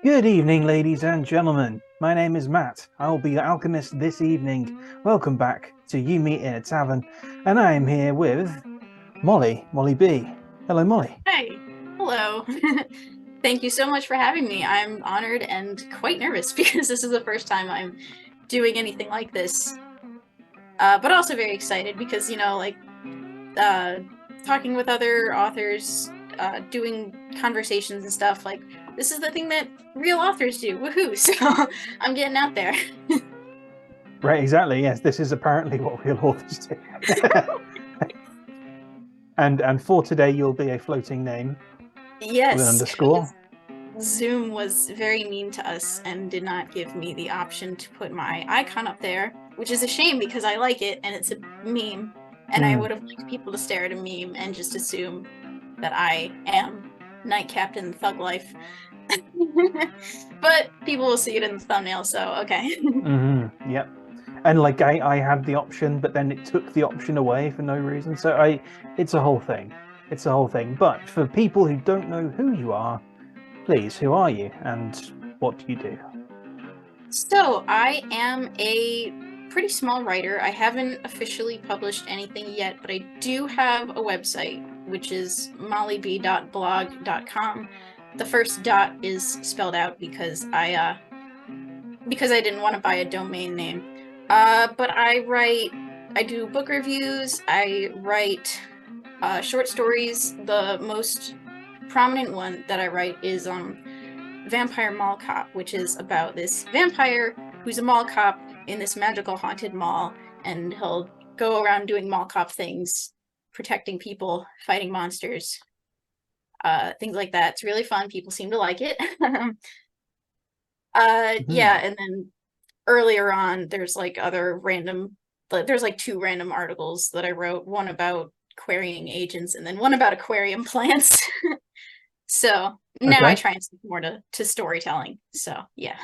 Good evening, ladies and gentlemen. My name is Matt. I will be your alchemist this evening. Welcome back to You Meet in a Tavern, and I am here with Molly B. Hello, Molly. Hi. Hello. Thank you so much for having me. I'm honored and quite nervous because this is the first time I'm doing anything like this. But also very excited because, uh, talking with other authors, doing conversations and stuff, like, this is the thing that real authors do. Woohoo! So I'm getting out there. Right, exactly. Yes, this is apparently what real authors do. and for today, you'll be a floating name with an Yes, underscore. Zoom was very mean to us and did not give me the option to put my icon up there, which is a shame because I like it and it's a meme. And I would have liked people to stare at a meme and just assume that I am Knight Captain Thug Life. But people will see it in the thumbnail, so okay. Yep. And like I had the option, but then it took the option away for no reason. So it's a whole thing. It's a whole thing. But for people who don't know who you are, please, who are you and what do you do? So I am a pretty small writer. I haven't officially published anything yet, but I do have a website, which is mollyb.blog.com. The first dot is spelled out because I didn't want to buy a domain name. But I do book reviews, I write short stories. The most prominent one that I write is Vampire Mall Cop, which is about this vampire who's a mall cop in this magical haunted mall, and he'll go around doing mall cop things, protecting people, fighting monsters, things like that. It's really fun. People seem to like it. Yeah, and then earlier on, there's like there's like two random articles that I wrote, one about querying agents and then one about aquarium plants. So now I Okay. try and stick more to storytelling. So yeah.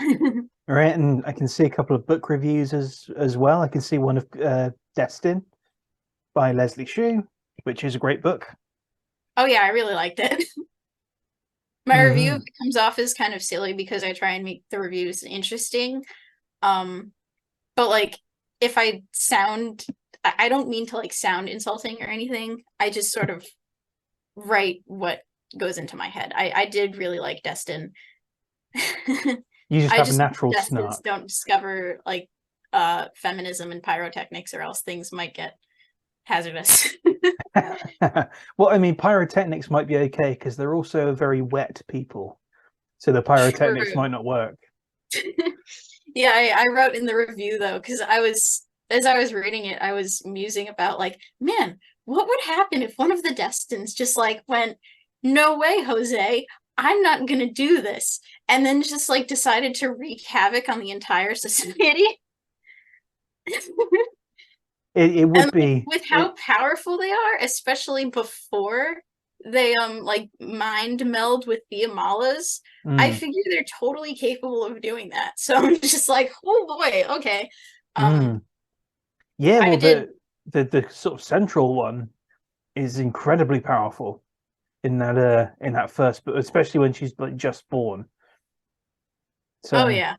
All right, and I can see a couple of book reviews as well. I can see one of Destin by Leslie Shue, which is a great book. Oh yeah, I really liked it. My review Mm-hmm. comes off as kind of silly because I try and make the reviews interesting. Um, but like if I sound I don't mean to like sound insulting or anything. I just sort of write what goes into my head. I did really like Destin. You just I have a just hope the natural Destins snark. don't discover like feminism and pyrotechnics or else things might get hazardous. Well, I mean, pyrotechnics might be okay because they're also very wet people, so the True. pyrotechnics might not work. Yeah, I wrote in the review though, because as I was reading it, I was musing about like, man, what would happen if one of the Destins just like went, no way, Jose, I'm not gonna do this, and then just like decided to wreak havoc on the entire society. It would And like be with how it. powerful they are, especially before they like mind meld with the Amalas, I Mm, figure they're totally capable of doing that. So I'm just like, oh boy, okay. Um, mm. Yeah, I well, did. the sort of central one is incredibly powerful in that first, but especially when she's like just born. Oh So yeah,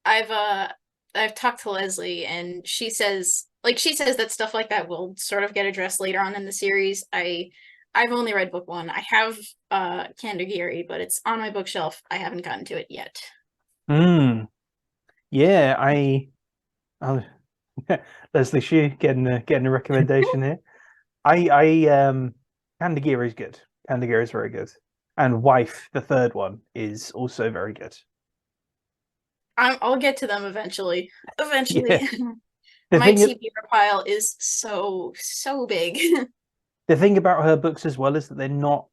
I've uh, I've talked to Leslie, and she says that stuff like that will sort of get addressed later on in the series. I've only read book one. I have Kandagiri, but it's on my bookshelf. I haven't gotten to it yet. mm, yeah, I Leslie Shue getting a recommendation here. I Kandagira is good. Kandagira is very good, and Wife, the third one, is also very good. I'll get to them eventually. Yeah, Eventually. the My thing TBR pile is so big. the thing about her books as well is that they're not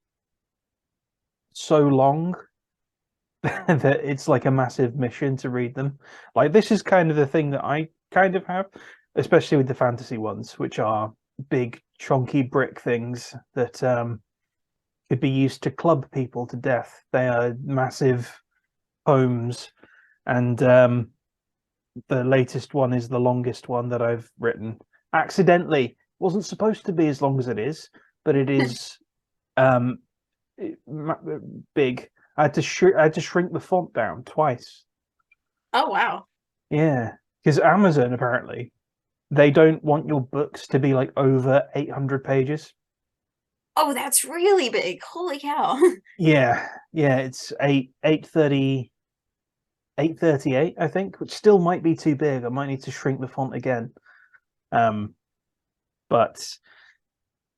so long that it's like a massive mission to read them. Like this is kind of the thing that I kind of have, especially with the fantasy ones, which are big chunky brick things that could be used to club people to death. They are massive poems, and the latest one is the longest one that I've written. Accidentally, wasn't supposed to be as long as it is, but it is um, big. I had to shrink the font down twice. Oh wow. Yeah, because Amazon apparently they don't want your books to be like over 800 pages. Oh, that's really big. Holy cow. Yeah, yeah, it's 838, I think, which still might be too big. I might need to shrink the font again. Um, but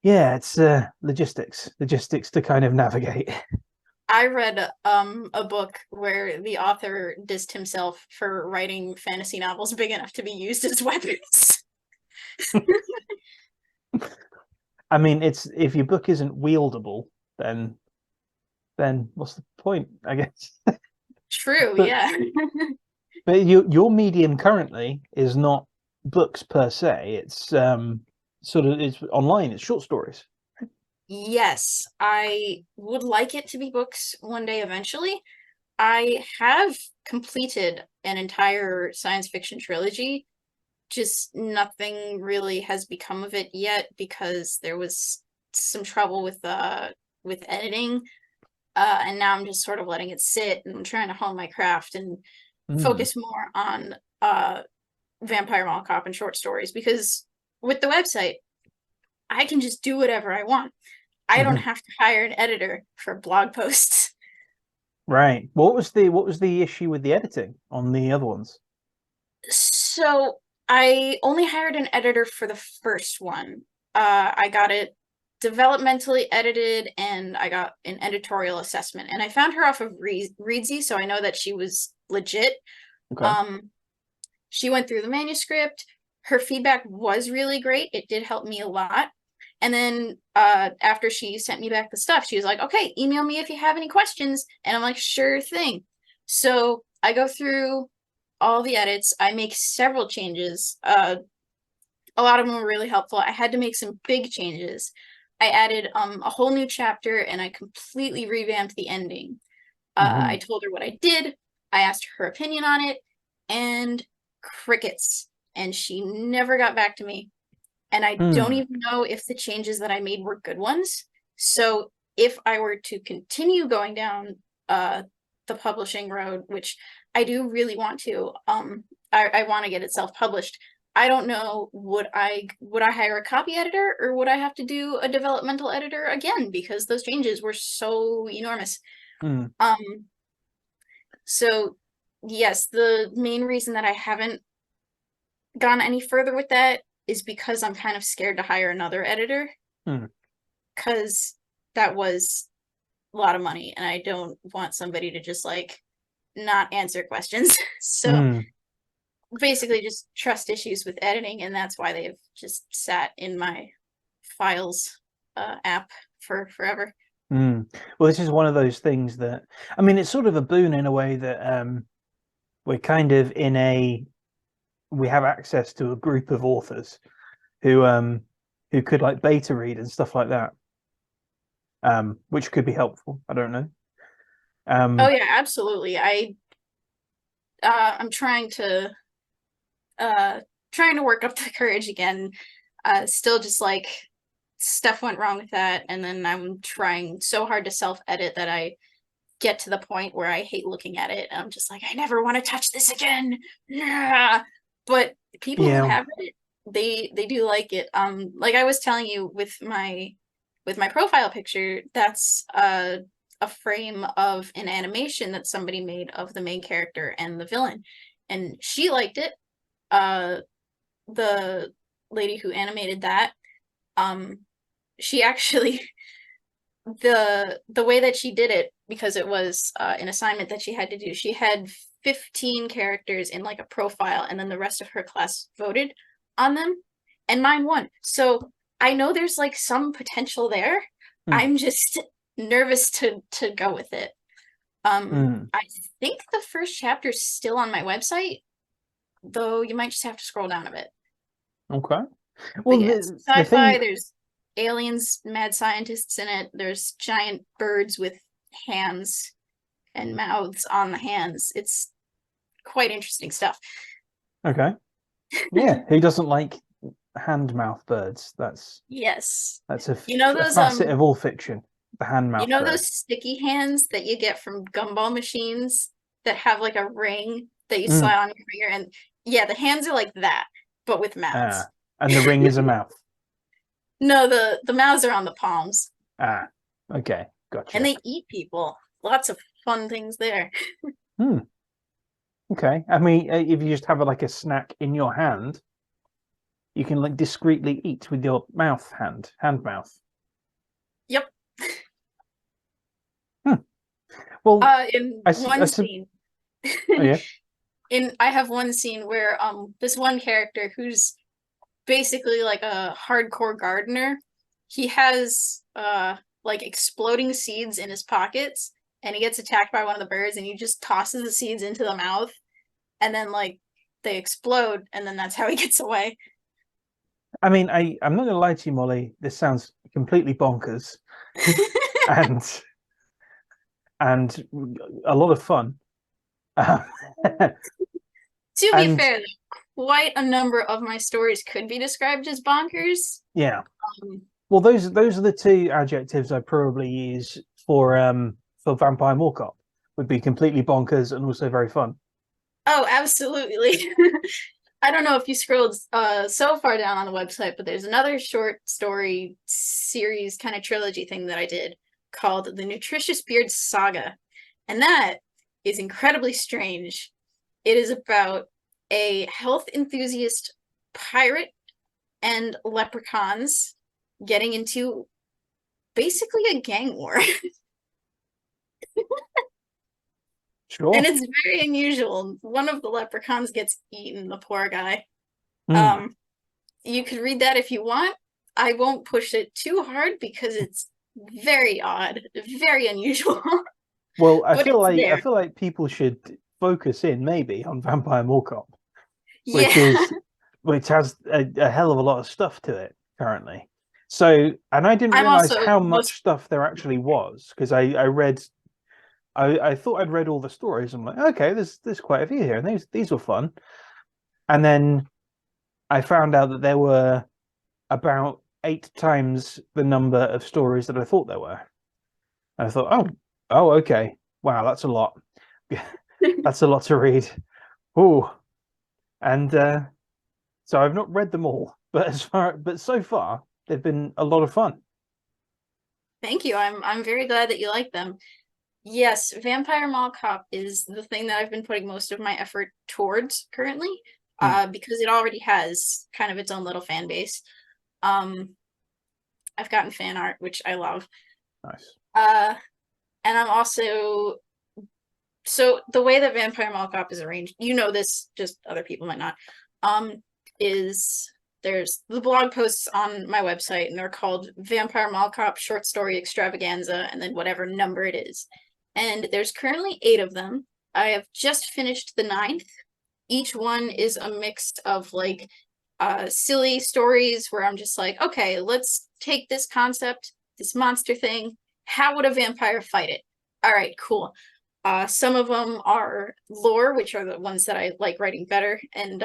yeah, it's logistics to kind of navigate. I read a book where the author dissed himself for writing fantasy novels big enough to be used as weapons. I mean, it's if your book isn't wieldable, then what's the point? I guess. True, But yeah. your medium currently is not books per se. It's sort of it's online. It's short stories. Yes, I would like it to be books one day eventually. I have completed an entire science fiction trilogy, just nothing really has become of it yet because there was some trouble with editing. And now I'm just sort of letting it sit and I'm trying to hone my craft and Mm. focus more on Vampire Mall Cop and short stories because with the website, I can just do whatever I want. I don't Mhm. have to hire an editor for blog posts. Right. What was the issue with the editing on the other ones? So I only hired an editor for the first one. I got it developmentally edited and I got an editorial assessment. And I found her off of Reedsy, so I know that she was legit. Okay. Um, she went through the manuscript. Her feedback was really great. It did help me a lot. And then after she sent me back the stuff, she was like, okay, email me if you have any questions. And I'm like, sure thing. So I go through all the edits. I make several changes. A lot of them were really helpful. I had to make some big changes. I added a whole new chapter and I completely revamped the ending. I Hmm. told her what I did. I asked her opinion on it, and crickets. And she never got back to me. And I don't Hmm. even know if the changes that I made were good ones. So if I were to continue going down the publishing road, which I do really want to, I want to get it self-published. I don't know, would I hire a copy editor or would I have to do a developmental editor again because those changes were so enormous. Hmm. Um, so yes, the main reason that I haven't gone any further with that is because I'm kind of scared to hire another editor Hmm. because that was a lot of money and I don't want somebody to just like not answer questions. So Hmm. basically just trust issues with editing and that's why they've just sat in my files app for forever. Mm. Well, this is one of those things that, I mean, it's sort of a boon in a way that we're kind of we have access to a group of authors who could like beta read and stuff like that, which could be helpful. I don't know. Oh Um, yeah, absolutely. I'm uh trying to work up the courage again. Still just like stuff went wrong with that and then I'm trying so hard to self-edit that I get to the point where I hate looking at it. I'm just like, I never want to touch this again. Yeah. But people who yeah. have it, they do like it. Like I was telling you with my profile picture, that's a frame of an animation that somebody made of the main character and the villain. And she liked it. Uh the lady who animated that, um, she actually the way that she did it because it was an assignment that she had to do. She had 15 characters in like a profile, and then the rest of her class voted on them, and mine won. So I know there's like some potential there. Mm. I'm just nervous to go with it. Mm. I think the first chapter is still on my website, though you might just have to scroll down a bit. Okay. But Well, yeah, it's the sci-fi. thing, There's aliens, mad scientists in it. There's giant birds with hands and mouths on the hands. It's quite interesting stuff. okay, yeah. Who doesn't like hand mouth birds? Yes. That's You know a those facet of all fiction. the hand You mouth know throw. those sticky hands that you get from gumball machines that have like a ring that you Mm. slide on your finger? And yeah, the hands are like that, but with mouths. Ah, and the ring is a mouth. No, the mouths are on the palms. Ah, okay, And gotcha. they eat people. Lots of fun things there. Hmm. Okay. I mean, if you just have like a snack in your hand, you can like discreetly eat with your hand mouth. Yep. Hmm. Well, In I see. one scene, Oh yeah. I have one scene where this one character who's basically like a hardcore gardener, he has like exploding seeds in his pockets, and he gets attacked by one of the birds, and he just tosses the seeds into the mouth, and then like they explode, and then that's how he gets away. I mean, I'm not gonna lie to you, Molly. This sounds completely bonkers and and a lot of fun. Um, To be and fair, quite a number of my stories could be described as bonkers. yeah, Um, well, those are the two adjectives I probably use for Vampire Mall Cop. Would be completely bonkers and also very fun. oh, absolutely. I don't know if you scrolled so far down on the website, but there's another short story series kind of trilogy thing that I did called The Nutritious Beard Saga. And that is incredibly strange. It is about a health enthusiast pirate and leprechauns getting into basically a gang war. And Sure. it's very unusual. One of the leprechauns gets eaten, the poor guy. Hmm. Um, you could read that if you want. I won't push it too hard because it's very odd, very unusual, Well, but it's I there. feel like people should focus in maybe on Vampire Mall Cop, which Yeah, is which has a hell of a lot of stuff to it currently. So, and I didn't I'm realize also how most. much stuff there actually was because I read I thought I'd read all the stories. I'm like, okay, there's quite a few here, and these were fun. And then I found out that there were about 8 times the number of stories that I thought there were. And I thought, oh, okay, wow, that's a lot. That's a lot to read. Oh, and so I've not read them all, but so far they've been a lot of fun. Thank you. I'm very glad that you like them. Yes, Vampire Mall Cop is the thing that I've been putting most of my effort towards currently, Hmm, because it already has kind of its own little fan base. Um, I've gotten fan art, which I love. nice. Uh, and I'm also so the way that Vampire Mall Cop is arranged, you know this, just other people might not, is there's the blog posts on my website, and they're called Vampire Mall Cop Short Story Extravaganza, and then whatever number it is. And there's currently 8 of them. I have just finished the 9th. Each one is a mix of like silly stories where I'm just like, okay, let's take this concept, this monster thing. How would a vampire fight it? All right, cool. Some of them are lore, which are the ones that I like writing better, and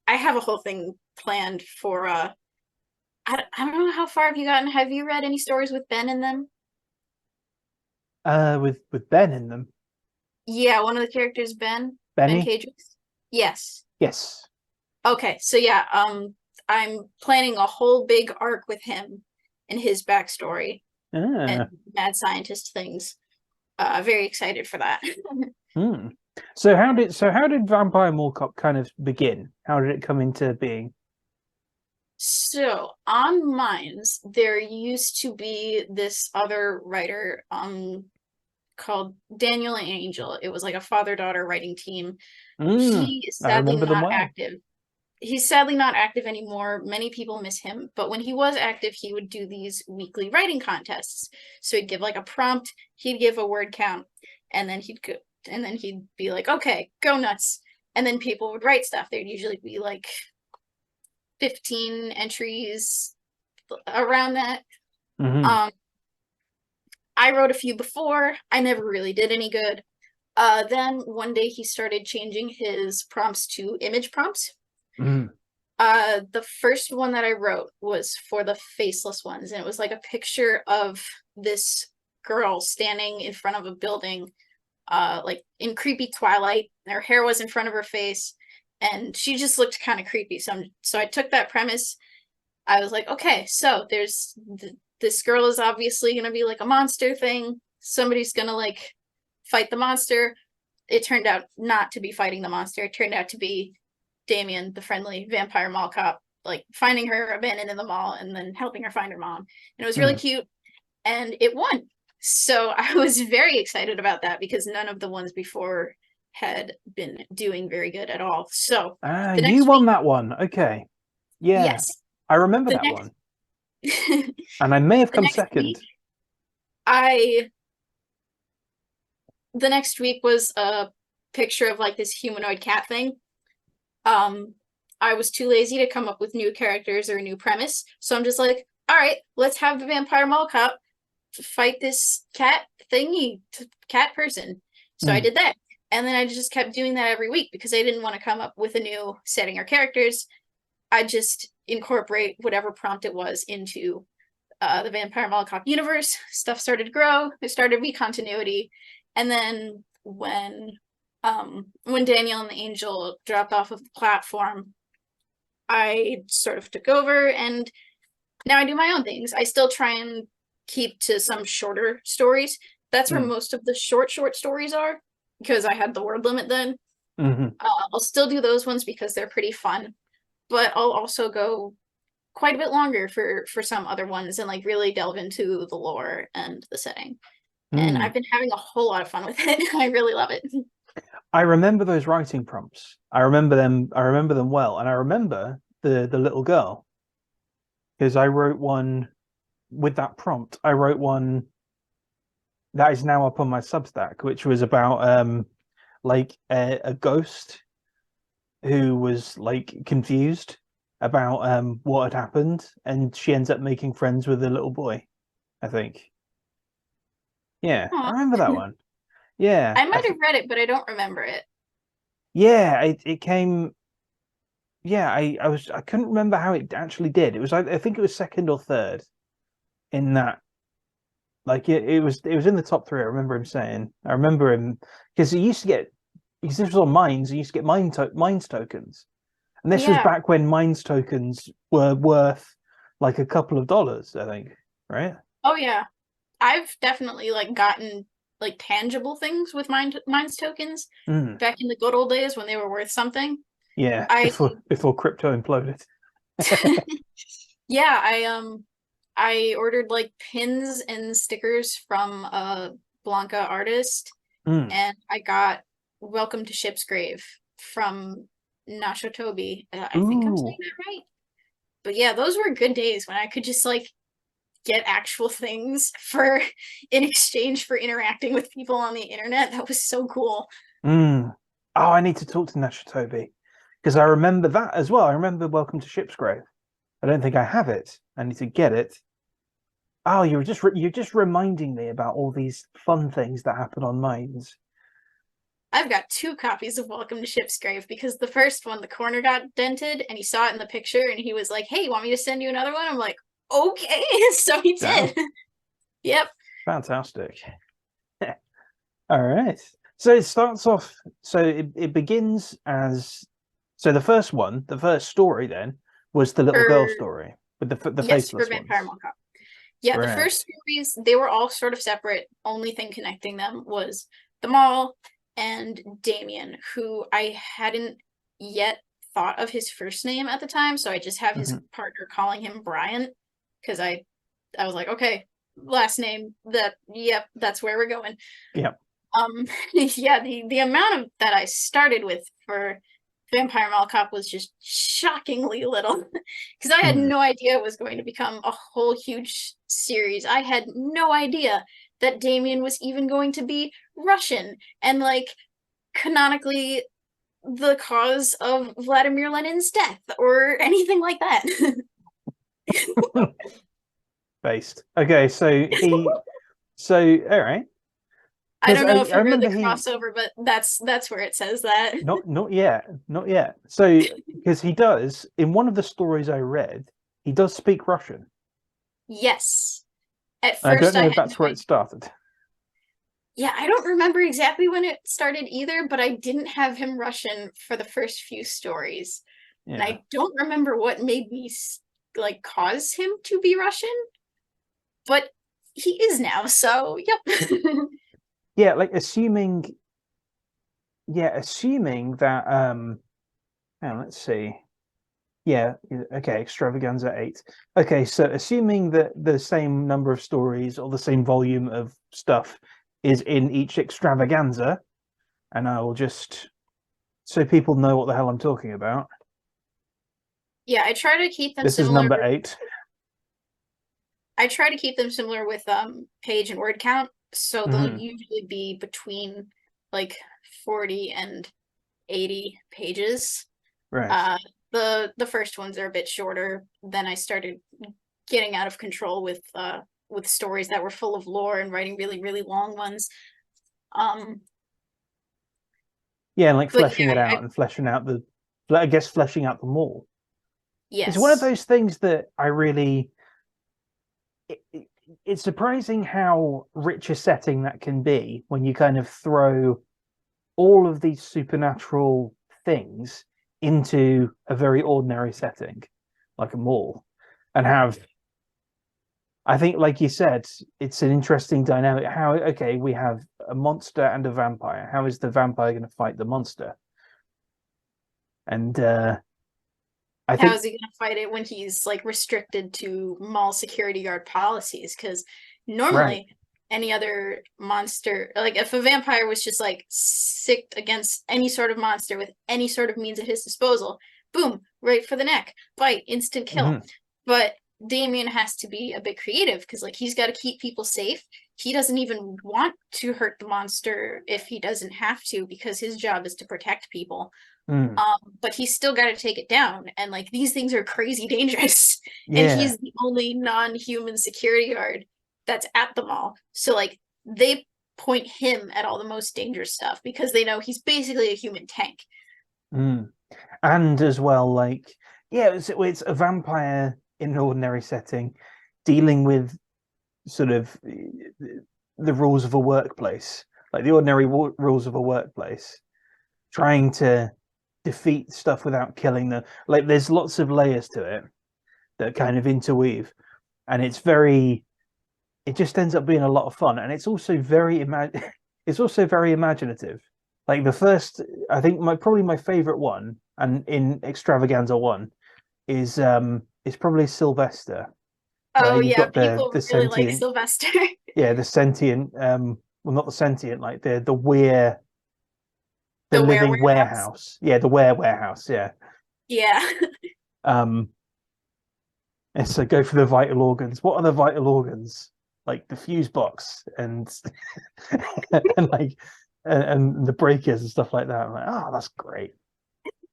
I have a whole thing planned for. I don't know how far have you gotten. Have you read any stories with Ben in them? With Ben in them, Yeah, one of the characters, Ben Benny. Cages. Yes. Yes. Okay, so yeah, I'm planning a whole big arc with him and his backstory and Ah. mad scientist things. Very excited for that. Hmm. So how did Vampire Mall Cop kind of begin? How did it come into being? So on Minds, there used to be this other writer called Daniel and Angel. It was like a father-daughter writing team. Hmm. He is I sadly remember them not well. active. He's sadly not active anymore. Many people miss him, but when he was active, he would do these weekly writing contests. So he'd give like a prompt, he'd give a word count, and then he'd go, and then he'd be like, "Okay, go nuts." And then people would write stuff. There'd usually be like 15 entries around that. Hmm. Um, I wrote a few before. I never really did any good. Then one day he started changing his prompts to image prompts. Hmm. The first one that I wrote was for the faceless ones, and it was like a picture of this girl standing in front of a building, like in creepy twilight. Her hair was in front of her face, and she just looked kind of creepy. So I took that premise. I was like, okay, so this girl is obviously gonna be like a monster thing. Somebody's gonna like fight the monster. It turned out not to be fighting the monster. It turned out to be Damien, the friendly vampire mall cop, like finding her abandoned in the mall and then helping her find her mom. And it was really cute, and it won. So I was very excited about that because none of the ones before had been doing very good at all. So the You next won week, that one. Okay. Yeah, yes, I remember the that next one. And I may have the come next week, second. I the next week was a picture of like this humanoid cat thing. Um, I was too lazy to come up with new characters or a new premise, so I'm just like, all right, let's have the vampire mall cop fight this cat thingy, cat person. So I did that, and then I just kept doing that every week because I didn't want to come up with a new setting or characters. I just incorporate whatever prompt it was into the vampire mall cop universe. Stuff started to grow. There started to be continuity, and then when Daniel and the Angel dropped off of the platform, I sort of took over, and now I do my own things. I still try and keep to some shorter stories. That's where most of the short stories are, because I had the word limit then. I'll still do those ones because they're pretty fun, but I'll also go quite a bit longer for some other ones and like really delve into the lore and the setting. And I've been having a whole lot of fun with it. I really love it. I remember those writing prompts. I remember them. I remember them well, and I remember the little girl because I wrote one with that prompt. I wrote one that is now up on my Substack, which was about like a ghost who was like confused about what had happened, and she ends up making friends with a little boy, I think. Yeah, I Aw. remember that one. Yeah, I might have read it, but I don't remember it. yeah, it came. Yeah, I couldn't remember how it actually did. It was I think it was second or third in that. Like it was in the top three. I remember him saying. I remember him because he used to get because this was on Mines. He used to get Mines tokens, and this was Yeah. back when Mines tokens were worth like a couple of dollars, I think. Right? Oh yeah. I've definitely like gotten like tangible things with Minds tokens Mm. back in the good old days when they were worth something. Yeah, I before crypto imploded. yeah, I ordered like pins and stickers from a Blanca artist, Mm. and I got Welcome to Ship's Grave from Nasho Toby. I think I'm saying Ooh. that right. But yeah, those were good days when I could just like get actual things for in exchange for interacting with people on the internet. That was so cool. Mm. Oh, I need to talk to Nashatobi because I remember that as well. I remember Welcome to Ship's Grave. I don't think I have it. I need to get it. Oh, you're just reminding me about all these fun things that happen on Mines. I've got two copies of Welcome to Ship's Grave because the first one, the corner got dented, and he saw it in the picture, and he was like, "Hey, you want me to send you another one?" I'm like, "Okay," so he Damn, did. Yep. fantastic. All right. So it starts off. So it begins as. So the first one, the first story, then was the little girl For story with the yes, for faceless Vampire ones. Mall Cop. Yeah, the Right. first stories, they were all sort of separate. Only thing connecting them was the mall and Damien, who I hadn't yet thought of his first name at the time, so I just have his Mm-hmm. partner calling him Brian because I was like, okay, last name that yep, that's where we're going. Yep. Yeah, the amount of that I started with for Vampire Mall Cop was just shockingly little because I had Mm. no idea it was going to become a whole huge series. I had no idea that Damien was even going to be Russian and like canonically the cause of Vladimir Lenin's death or anything like that. Based. Okay, so he. So all right. I Because don't know if I you read the remember he crossover, but that's where it says that. not yet, not yet. So because he does in one of the stories I read, he does speak Russian. Yes. At I don't first, I know if had that's no where it idea. started. Yeah, I don't remember exactly when it started either, but I didn't have him Russian for the first few stories. And Yeah, I don't remember what made me like cause him to be Russian, but he is now, so yep. yeah. Like assuming that let's see. Yeah, okay, extravaganza 8. Okay, so assuming that the same number of stories or the same volume of stuff is in each extravaganza, and I will just so people know what the hell I'm talking about. Yeah, I try to keep them This is similar. number 8. I try to keep them similar with page and word count, so they'll Hmm. usually be between like 40 and 80 pages. Right. Uh the first ones are a bit shorter. Then I started getting out of control with stories that were full of lore and writing really, really long ones. Um Yeah, and like but fleshing it yeah, out and fleshing out I guess fleshing out the mall. It's one of yes. those things that I really it, it, it's surprising how rich a setting that can be when you kind of throw all of these supernatural things into a very ordinary setting, like a mall, and have. I think, like you said, it's an interesting dynamic. How okay, we have a monster and a vampire. How is the vampire going to fight the monster? And I How think is he gonna fight it when he's like restricted to mall security guard policies? Because right. normally any other monster, like if a vampire was just like sicked against any sort of monster with any sort of means at his disposal, boom, right for the neck, bite, instant kill. Hmm. But Damien has to be a bit creative because like he's got to keep people safe. He doesn't even want to hurt the monster if he doesn't have to because his job is to protect people. Mm. But he's still got to take it down. And like these things are crazy dangerous. And Yeah. he's the only non-human security guard that's at the mall. So like they point him at all the most dangerous stuff because they know he's basically a human tank. Mm. And as well, like yeah, it's a vampire in an ordinary setting, dealing with sort of the rules of a workplace, like the ordinary rules of a workplace, trying to defeat stuff without killing them. Like there's lots of layers to it that kind of interweave, and it just ends up being a lot of fun, and it's also it's also very imaginative. Like the first, I think probably my favorite one, and in Extravaganza 1 is probably Sylvester, where Oh you've yeah, got the people really like sentient, Sylvester. yeah, the sentient, well, not the sentient, like the weir, the The Were living Warehouse. warehouse, yeah, the ware warehouse, yeah. Yeah. Um, and so go for the vital organs. What are the vital organs? Like the fuse box and and like and the breakers and stuff like that. I'm like, oh, that's great.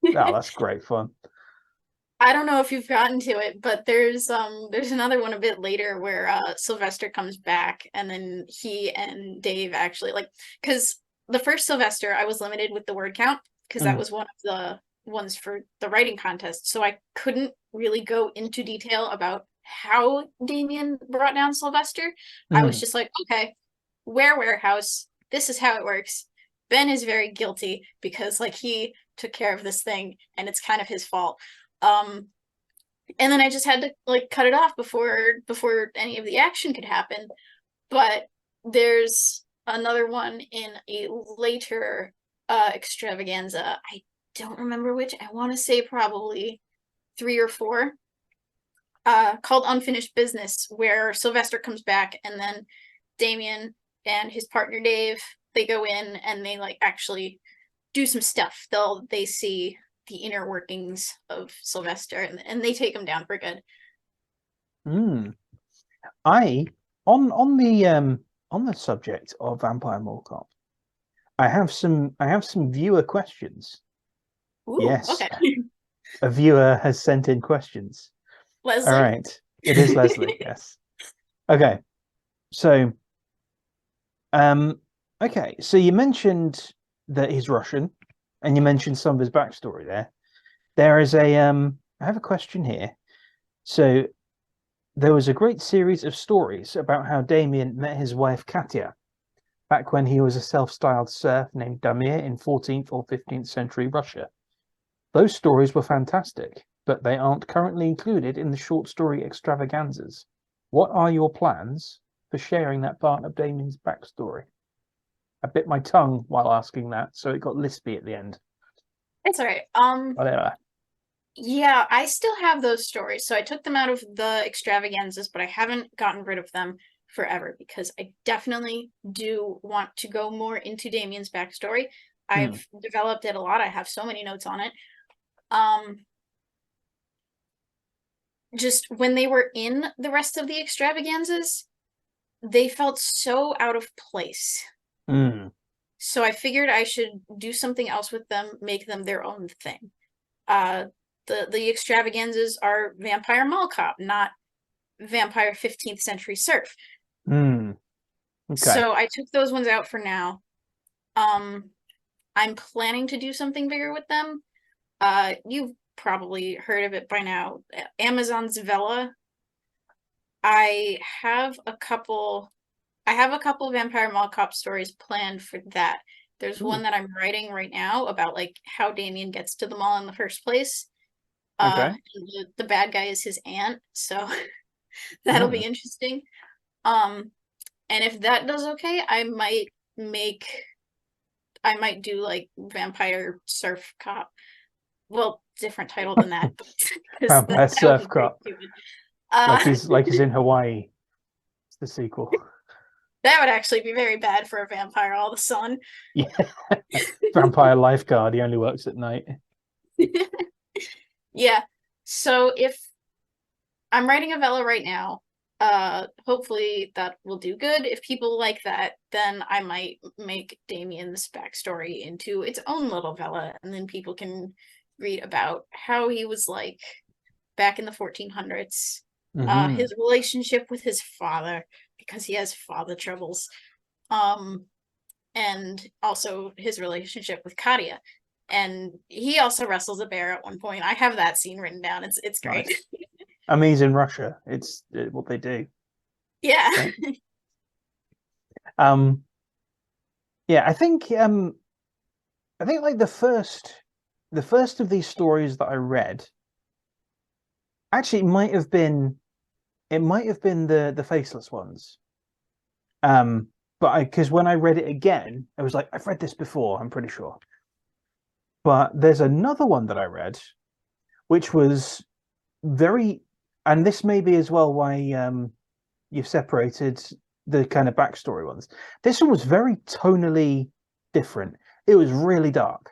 Oh, that's great fun. I don't know if you've gotten to it, but there's another one a bit later where Sylvester comes back and then he and Dave actually like because the first Sylvester I was limited with the word count because that Mm, was one of the ones for the writing contest. So I couldn't really go into detail about how Damien brought down Sylvester. I was mm, just like, okay, warehouse, this is how it works. Ben is very guilty because like he took care of this thing and it's kind of his fault. Um, and then I just had to like cut it off before any of the action could happen. But there's another one in a later extravaganza. I don't remember which. I want to say probably 3 or 4. Called Unfinished Business, where Sylvester comes back and then Damien and his partner Dave they go in and they like actually do some stuff. They see the inner workings of Sylvester and they take him down for good. mm. I on the subject of Vampire Mall Cop, I have some viewer questions. Ooh, Yes, okay. a viewer has sent in questions. All Leslie. right. It is Leslie, yes. Okay. So, um, Okay, so you mentioned that he's Russian, and you mentioned some of his backstory there. There is I have a question here. So there was a great series of stories about how Damien met his wife Katya back when he was a self-styled serf named Damir in 14th or 15th century Russia. Those stories were fantastic, but they aren't currently included in the short story extravaganzas. What are your plans for sharing that part of Damien's backstory? I bit my tongue while asking that, so it got lispy at the end. It's all right. Whatever. Yeah, I still have those stories. So I took them out of the extravaganzas, but I haven't gotten rid of them forever because I definitely do want to go more into Damien's backstory. I've developed it a lot. I have so many notes on it. Just when they were in the rest of the extravaganzas, they felt so out of place. So I figured I should do something else with them, make them their own thing. The extravaganzas are Vampire Mall Cop, not Vampire 15th Century Surf. Okay. So I took those ones out for now. I'm planning to do something bigger with them. You've probably heard of it by now. Amazon's Vela. I have a couple Vampire Mall Cop stories planned for that. There's one that I'm writing right now about like how Damien gets to the mall in the first place. Okay. The bad guy is his aunt, so that'll be interesting. And if that does okay, I might do like Vampire Surf Cop. Well, different title than that. Vampire Surf Cop. Like he's in Hawaii. It's the sequel. That would actually be very bad for a vampire all of a sudden. Yeah. Vampire lifeguard, he only works at night. Yeah. So if I'm writing a Vela right now, hopefully that will do good. If people like that, then I might make Damien's backstory into its own little Vela, and then people can read about how he was like back in the 1400s, his relationship with his father, because he has father troubles, and also his relationship with Katia. And he also wrestles a bear at one point. I have that scene written down. It's great. Nice. I mean, he's in Russia. It's what they do. Yeah. Right? Yeah, I think like the first of these stories that I read, actually it might have been the faceless ones. But because when I read it again, I was like, I've read this before, I'm pretty sure. But there's another one that I read, which was very, and this may be as well why you've separated the kind of backstory ones. This one was very tonally different. It was really dark.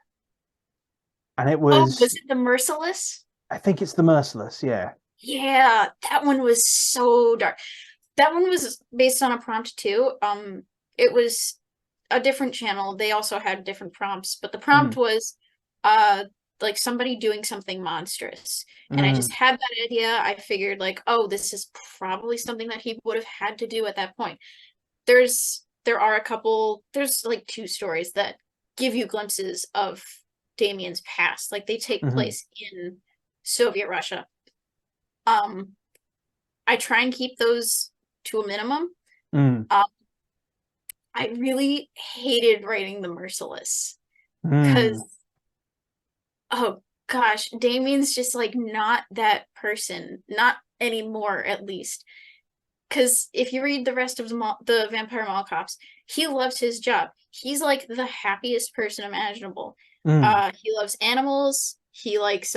And it was... Oh, was it The Merciless? I think it's The Merciless, yeah. Yeah, that one was so dark. That one was based on a prompt too. It was a different channel. They also had different prompts, but the prompt was like somebody doing something monstrous. And I just had that idea. I figured like, oh, this is probably something that he would have had to do at that point. There's like two stories that give you glimpses of Damien's past. Like they take place in Soviet Russia. I try and keep those to a minimum. I really hated writing The Merciless because, oh gosh, Damien's just like not that person, not anymore at least. Because if you read the rest of the Vampire Mall Cops, he loves his job. He's like the happiest person imaginable. He loves animals. He likes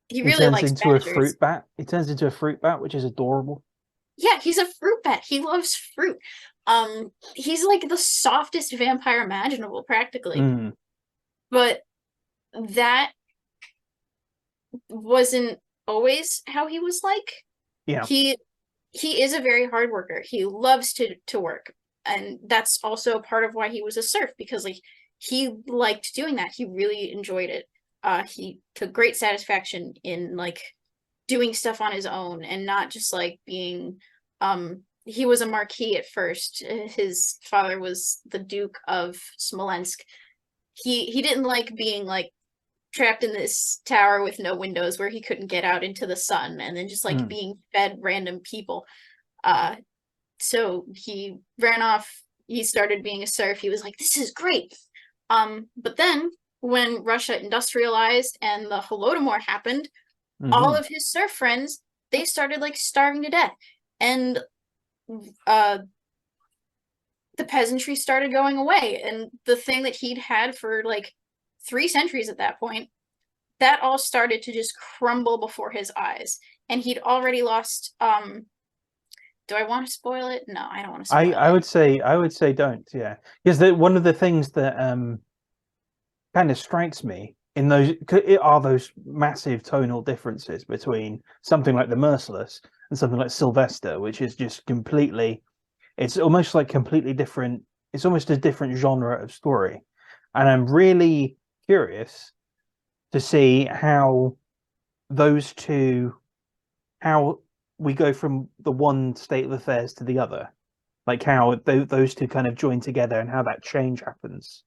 he really likes into badgers. a fruit bat. He turns into a fruit bat, which is adorable. Yeah, he's a fruit bat. He loves fruit. He's like the softest vampire imaginable, practically. But that wasn't always how he was like. Yeah. He is a very hard worker. He loves to work. And that's also part of why he was a serf, because like he liked doing that. He really enjoyed it. He took great satisfaction in like doing stuff on his own and not just like being he was a marquis at first. His father was the Duke of Smolensk. He didn't like being like trapped in this tower with no windows where he couldn't get out into the sun, and then just like being fed random people. So he ran off. He started being a serf. He was like, "This is great." But then when Russia industrialized and the Holodomor happened, all of his serf friends, they started like starving to death, and the peasantry started going away, and the thing that he'd had for like 3 centuries at that point, that all started to just crumble before his eyes, and he'd already lost. Do I want to spoil it? No, I don't want to spoil it. I would say don't. Yeah, because one of the things that kind of strikes me in those are those massive tonal differences between something like The Merciless and something like Sylvester, which is just completely. It's almost like completely different. It's almost a different genre of story, and I'm really curious to see how those two, how we go from the one state of affairs to the other, like how those two kind of join together and how that change happens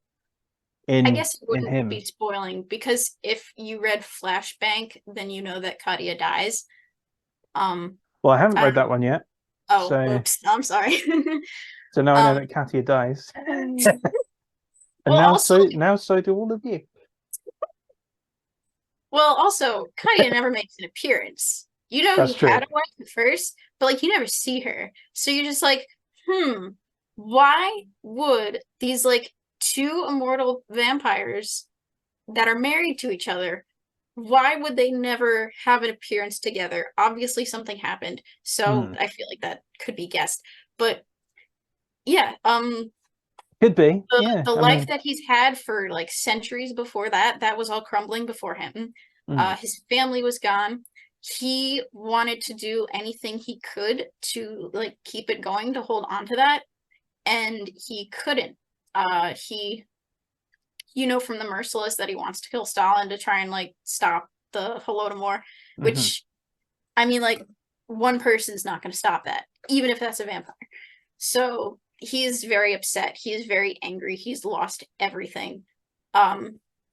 I in guess it wouldn't him. be spoiling, because if you read Flashbank, then you know that Katya dies. Well, I haven't read that one yet. Oh, So, oops, I'm sorry. so now I know that Katya dies. And well, now also, so do all of you. well, also, Katya never makes an appearance. You know, That's he true. had a wife at first, but like you never see her. So you're just like, why would these like two immortal vampires that are married to each other, why would they never have an appearance together? Obviously something happened. So I feel like that could be guessed. But yeah, could be. Yeah. the I life mean, that he's had for like centuries before that, that was all crumbling before him. His family was gone. He wanted to do anything he could to like keep it going, to hold on to that, and he couldn't. He You know from the Merciless that he wants to kill Stalin to try and like stop the Holodomor, which I mean, like, one person's not going to stop that, even if that's a vampire. So he is very upset. He is very angry. He's lost everything.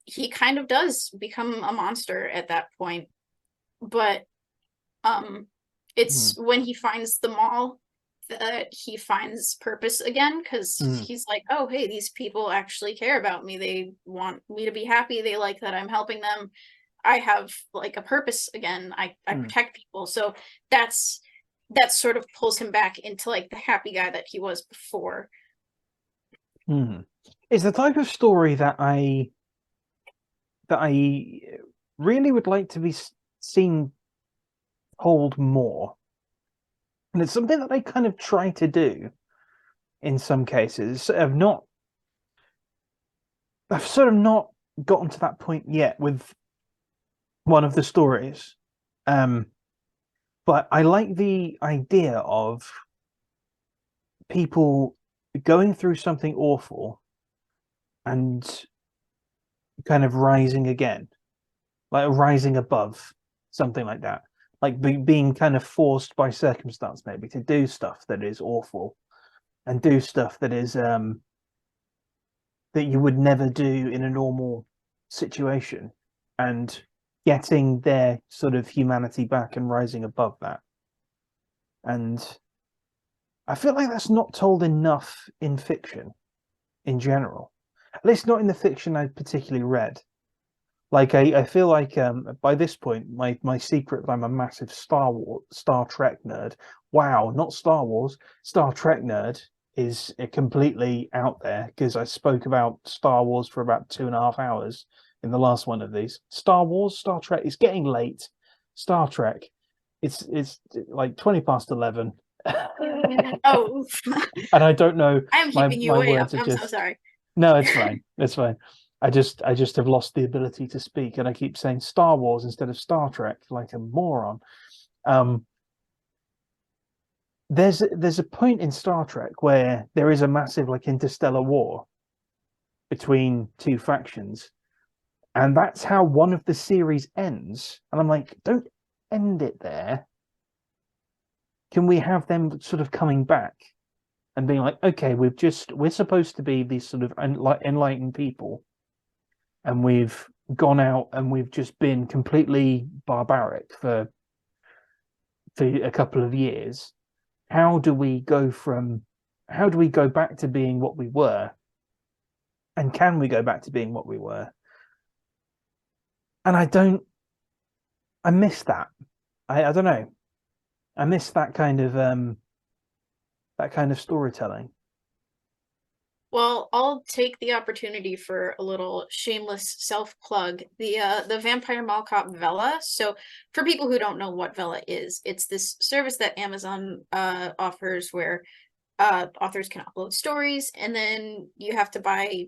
He kind of does become a monster at that point, but it's when he finds the mall that he finds purpose again, because he's like, oh hey, these people actually care about me, they want me to be happy, they like that I'm helping them, I have like a purpose again, I protect people. So that sort of pulls him back into like the happy guy that he was before. It's the type of story that I really would like to be seen hold more. And it's something that they kind of try to do in some cases. I've sort of not gotten to that point yet with one of the stories. But I like the idea of people going through something awful and kind of rising again, like rising above something like that. Like being kind of forced by circumstance maybe to do stuff that is awful and do stuff that is that you would never do in a normal situation, and getting their sort of humanity back and rising above that. And I feel like that's not told enough in fiction in general, at least not in the fiction I particularly read. Like I feel like by this point my secret that I'm a massive Star Trek nerd. Wow, not Star Wars, Star Trek nerd is completely out there, because I spoke about Star Wars for about 2.5 hours in the last one of these. Star Wars, Star Trek, it's getting late. Star Trek, it's like 20 past 11. Oh, And I don't know. I'm My keeping you way up. words are I'm so just sorry. no, it's fine. It's fine. I just have lost the ability to speak, and I keep saying Star Wars instead of Star Trek like a moron. There's a point in Star Trek where there is a massive like interstellar war between two factions, and that's how one of the series ends. And I'm like, don't end it there. can we have them sort of coming back and being like, okay, we're supposed to be these sort of enlightened people, and we've gone out and we've just been completely barbaric for a couple of years. How do we go back to being what we were? And can we go back to being what we were? And I miss that. I don't know. I miss that kind of storytelling. Well, I'll take the opportunity for a little shameless self-plug. The Vampire Mall Cop Vela. So for people who don't know what Vela is, it's this service that Amazon offers where authors can upload stories, and then you have to buy,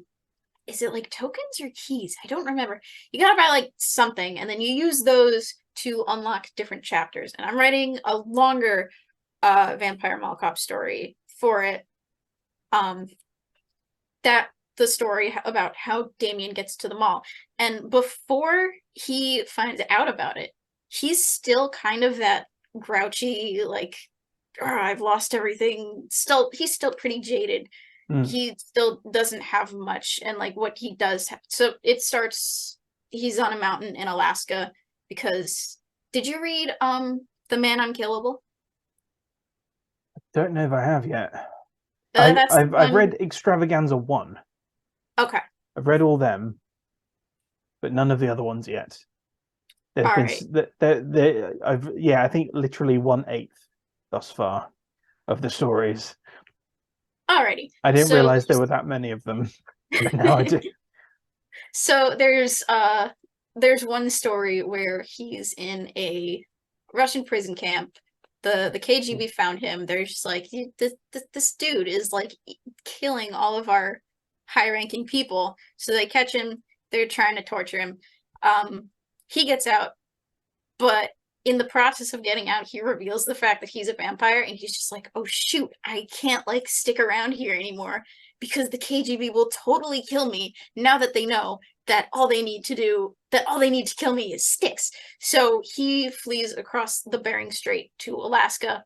is it like tokens or keys? I don't remember. You gotta buy like something, and then you use those to unlock different chapters. And I'm writing a longer Vampire Mall Cop story for it. That the story about how Damien gets to the mall. And before he finds out about it, he's still kind of that grouchy, like, oh, I've lost everything. He's still pretty jaded. He still doesn't have much, and like what he does have, so it starts, he's on a mountain in Alaska because, did you read The Man Unkillable? Don't know if I have yet. That's I've read Extravaganza 1. Okay. I've read all them, but none of the other ones yet. There's all been right. I think literally 1/8 thus far of the stories. Alrighty. I didn't realize there were that many of them, but now I do. So there's one story where he's in a Russian prison camp. The KGB found him. They're just like, this dude is like killing all of our high-ranking people. So they catch him. They're trying to torture him. He gets out, but in the process of getting out, he reveals the fact that he's a vampire, and he's just like, oh shoot, I can't like stick around here anymore because the KGB will totally kill me now that they know that all they need to kill me is sticks. So he flees across the Bering Strait to Alaska.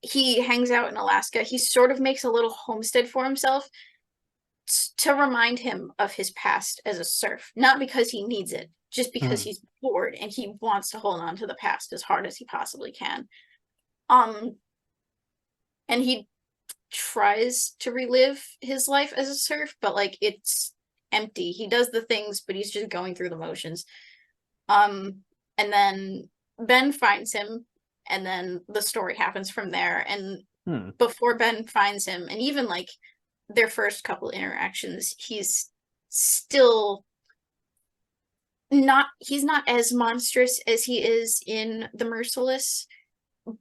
He hangs out in Alaska. He sort of makes a little homestead for himself to remind him of his past as a serf, not because he needs it, just because he's bored and he wants to hold on to the past as hard as he possibly can. And he tries to relive his life as a serf, but like it's empty. He does the things, but he's just going through the motions. And then Ben finds him, and then the story happens from there. And before Ben finds him, and even like their first couple interactions, he's still he's not as monstrous as he is in The Merciless,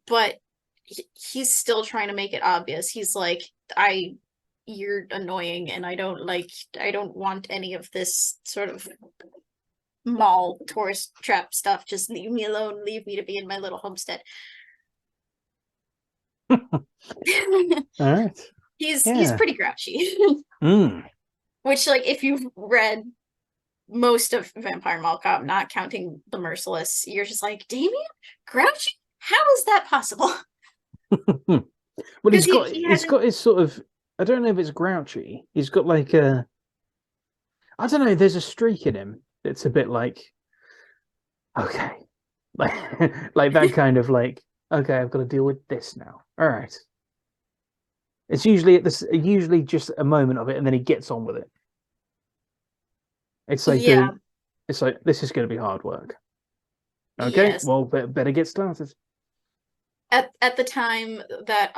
but he's still trying to make it obvious. He's like, you're annoying, and I don't want any of this sort of mall tourist trap stuff. Just leave me alone. Leave me to be in my little homestead. All right. He's pretty grouchy. Which, like, if you've read most of Vampire Mall Cop, not counting The Merciless, you're just like, Damien? Grouchy? How is that possible? Well, he's got his sort of, I don't know if it's grouchy. He's got like I don't know, there's a streak in him that's a bit like, okay. Like that kind of like, okay, I've got to deal with this now. All right. It's usually just a moment of it, and then he gets on with it. It's like, it's like, this is going to be hard work. Okay, yes. Well, better get started. At the time that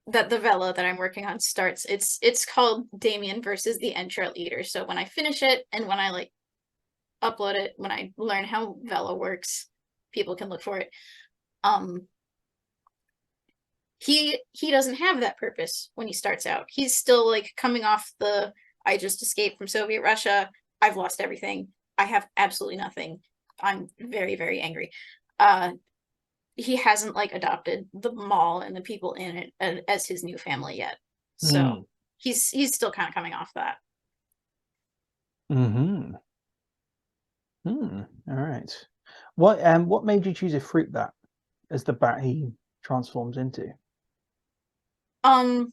that the Vela that I'm working on starts, it's called Damien versus the Entrail Eater. So when I finish it, and when I like upload it, when I learn how Vela works, people can look for it. He doesn't have that purpose when he starts out. He's still like coming off the, I just escaped from Soviet Russia. I've lost everything. I have absolutely nothing. I'm very, very angry. He hasn't like adopted the mall and the people in it as his new family yet. So he's still kind of coming off that. All right. What made you choose a fruit that? as the bat he transforms into? Um,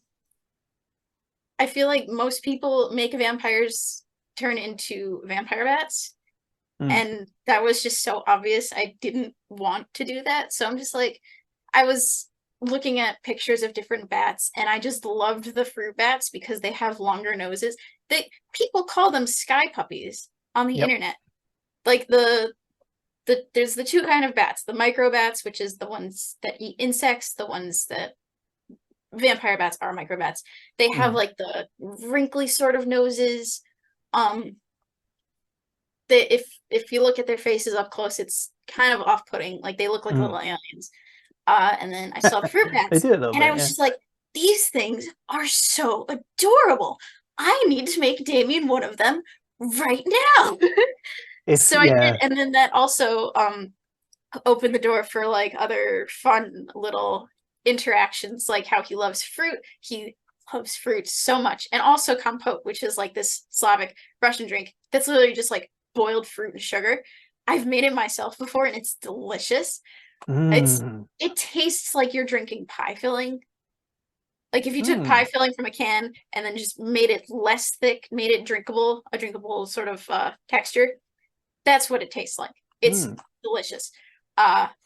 I feel like most people make vampires turn into vampire bats, and that was just so obvious. I didn't want to do that, so I'm just like, I was looking at pictures of different bats, and I just loved the fruit bats because they have longer noses. People call them sky puppies on the Yep. internet. Like there's the two kind of bats, the microbats, which is the ones that eat insects, the ones that vampire bats are microbats. They have like the wrinkly sort of noses. If you look at their faces up close, it's kind of off-putting. Like they look like little aliens. And then I saw the fruit They bats, do a little and bit, I was yeah. just like, these things are so adorable. I need to make Damien one of them right now. So I did, and then that also opened the door for like other fun little interactions, like how he loves fruit. He loves fruit so much, and also compote, which is like this Slavic Russian drink that's literally just like boiled fruit and sugar. I've made it myself before, and it's delicious. It tastes like you're drinking pie filling. Like if you took pie filling from a can and then just made it less thick, made it drinkable, a drinkable sort of texture. That's what it tastes like. It's delicious.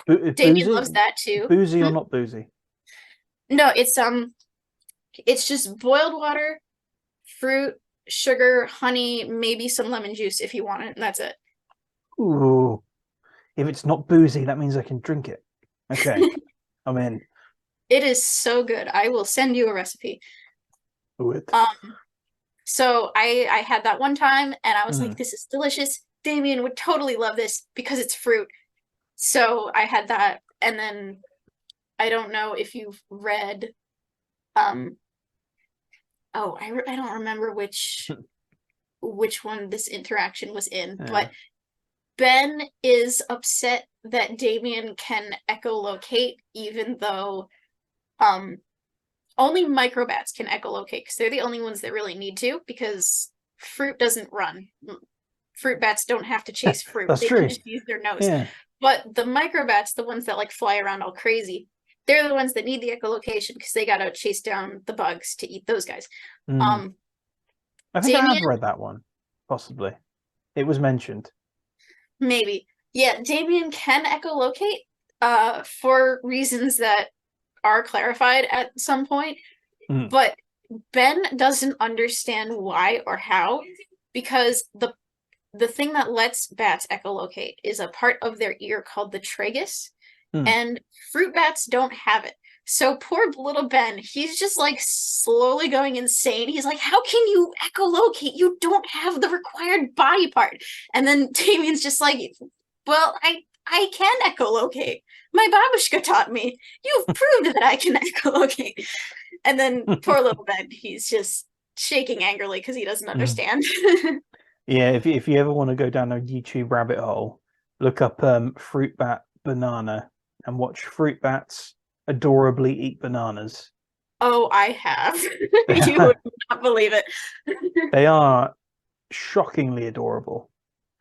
Damien loves that too. Boozy or not boozy? No, it's just boiled water, fruit, sugar, honey, maybe some lemon juice if you want it, and that's it. Ooh. If it's not boozy, that means I can drink it. Okay. I'm in. It is so good. I will send you a recipe. Good. So I had that one time and I was like, this is delicious. Damien would totally love this because it's fruit. So I had that, and then I don't know if you've read I don't remember which one this interaction was in, but Ben is upset that Damien can echolocate, even though only microbats can echolocate because they're the only ones that really need to, because fruit doesn't run. Fruit bats don't have to chase fruit. That's they true. can just use their nose. But the microbats, the ones that like fly around all crazy, they're the ones that need the echolocation because they gotta chase down the bugs to eat those guys. I think I have read that one, possibly. It was mentioned. Maybe. Yeah, Damien can echolocate for reasons that are clarified at some point, but Ben doesn't understand why or how, because the thing that lets bats echolocate is a part of their ear called the tragus, and fruit bats don't have it. So poor little Ben, he's just like slowly going insane. He's like, how can you echolocate? You don't have the required body part. And then Damien's just like, well, I can echolocate. My babushka taught me. You've proved that I can echolocate. And then poor little Ben, he's just shaking angrily because he doesn't understand. Yeah, if you ever want to go down a YouTube rabbit hole, look up fruit bat banana and watch fruit bats adorably eat bananas. Oh, I have. You would not believe it. They are shockingly adorable.